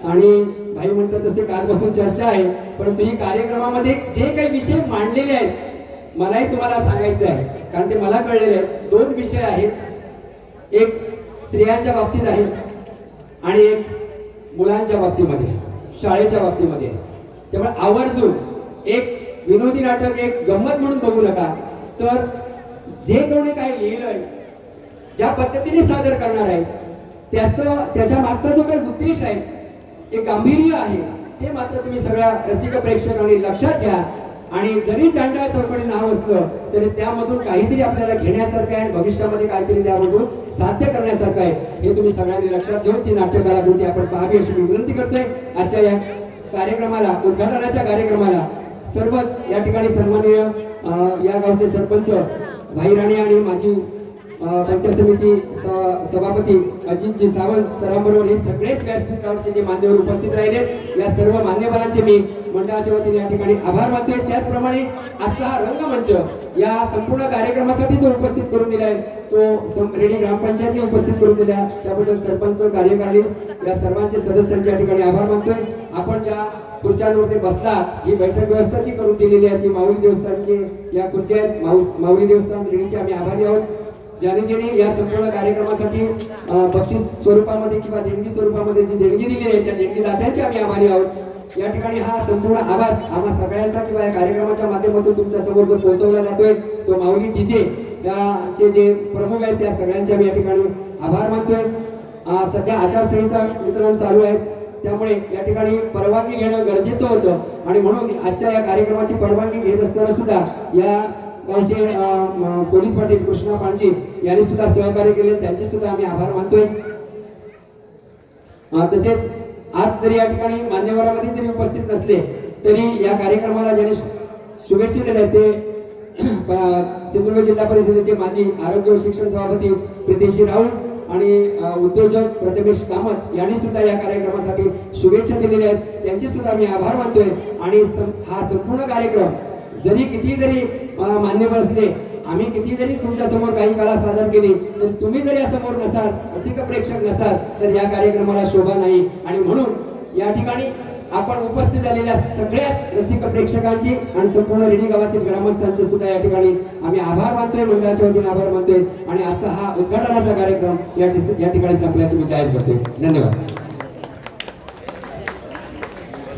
आणि भाई म्हणतात तसे कालपासून चर्चा आहे, परंतु ही कार्यक्रमामध्ये जे काही विषय मांडलेले आहेत मलाही तुम्हाला सांगायचं आहे, कारण ते मला कळलेले आहेत. 2 विषय आहेत. एक स्त्रियांच्या बाबतीत आहे आणि एक मुलांच्या बाबतीमध्ये, शाळेच्या बाबतीमध्ये. त्यामुळे आवर्जून एक विनोदी नाटक, एक गंमत म्हणून बघू नका, तर जे कोणी काय लिहिलंय, ज्या पद्धतीने सादर करणार आहे, त्याच्या मागचा जो काही उद्देश आहे, एक गांभीर्य आहे, ते मात्र तुम्ही सगळ्या रसिक प्रेक्षकांनी लक्षात घ्या. आणि जरी चांडाळ चौकडी नाव असलं तरी त्यामधून काहीतरी आपल्याला घेण्यासारखं आहे आणि भविष्यामध्ये काहीतरी त्यामधून साध्य करण्यासारखं आहे, हे तुम्ही सगळ्यांनी लक्षात घेऊन ती नाट्य कलाकृती आपण पाहावी अशी मी विनंती करतोय. आजच्या या कार्यक्रमाला, उद्घाटनाच्या कार्यक्रमाला सर्वच या ठिकाणी सन्माननीय या गावचे सरपंच भाई राणे आणि माजी पंचायत समिती सभापती अजितजी सावंत सरांबरोबर हे सगळेच व्यासपीठावरचे जे मान्यवर उपस्थित राहिले, या सर्व मान्यवरांचे मी मंडळाच्या वतीने या ठिकाणी आभार मानतोय. त्याचप्रमाणे आजचा हा रंगमंच या संपूर्ण कार्यक्रमासाठी जो उपस्थित करून दिलाय, तो रेडी ग्रामपंचायतने उपस्थित करून दिला, त्याबद्दल सरपंच, कार्यकारिणी या सर्वांचे सदस्यांचे या ठिकाणी आभार मानतोय. आपण ज्या खुर्च्यांवरती बसला, ही बैठक व्यवस्था जी करून दिलेली आहे, ती माऊली देवस्थानची या खुर्च्या आहेत. माऊली देवस्थान रेडीचे आम्ही आभारी आहोत. ज्याने या संपूर्ण कार्यक्रमासाठी बक्षीस स्वरूपामध्ये किंवा देणगी स्वरूपामध्ये जी देणगी दिलेली आहे, त्या देणगीदात्यांचे आम्ही आभारी आहोत. या ठिकाणी हा संपूर्ण आवाज आम्हा सगळ्यांचा किंवा या कार्यक्रमाच्या माध्यमातून तुमच्या समोर जो पोहोचवला जातोय, तो माऊली डीजे याचे जे प्रमुख आहेत त्या सगळ्यांचे आम्ही या ठिकाणी आभार मानतोय. सध्या आचारसंहिता वितरण चालू आहे, त्यामुळे या ठिकाणी परवानगी घेणं गरजेचं होतं आणि म्हणून आजच्या या कार्यक्रमाची परवानगी घेत असताना सुद्धा या गावचे पोलीस पाटील कृष्णा पांडजी यांनी सुद्धा सहकार्य केले, त्यांचे सुद्धा आम्ही आभार मानतोय. तसेच आज जरी या ठिकाणी मान्यवरांमध्ये जरी उपस्थित नसले तरी या कार्यक्रमाला ज्यांनी शुभेच्छा दिल्या ते सिंधुदुर्ग जिल्हा परिषदेचे माजी आरोग्य व शिक्षण सभापती प्रितेशी राऊळ आणि उद्योजक प्रथमेश कामत यांनी सुद्धा या कार्यक्रमासाठी शुभेच्छा दिलेल्या आहेत, त्यांचे सुद्धा मी आभार मानतोय. आणि हा संपूर्ण कार्यक्रम जरी किती जरी मान्यवर असले, आम्ही किती जरी तुमच्या समोर काही कला सादर केली, तर तुम्ही जरी समोर नसाल, रसिक प्रेक्षक नसाल, तर या कार्यक्रमाला शोभा नाही. आणि म्हणून या ठिकाणी आपण उपस्थित झालेल्या सगळ्याच रसिक प्रेक्षकांची आणि संपूर्ण रेडी गावातील ग्रामस्थांचे सुद्धा या ठिकाणी आम्ही आभार मानतोय, मंडळाच्या वतीने आभार मानतोय. आणि आजचा हा उद्घाटनाचा कार्यक्रम या ठिकाणी संपल्याचे मी जाहीर करतोय. धन्यवाद.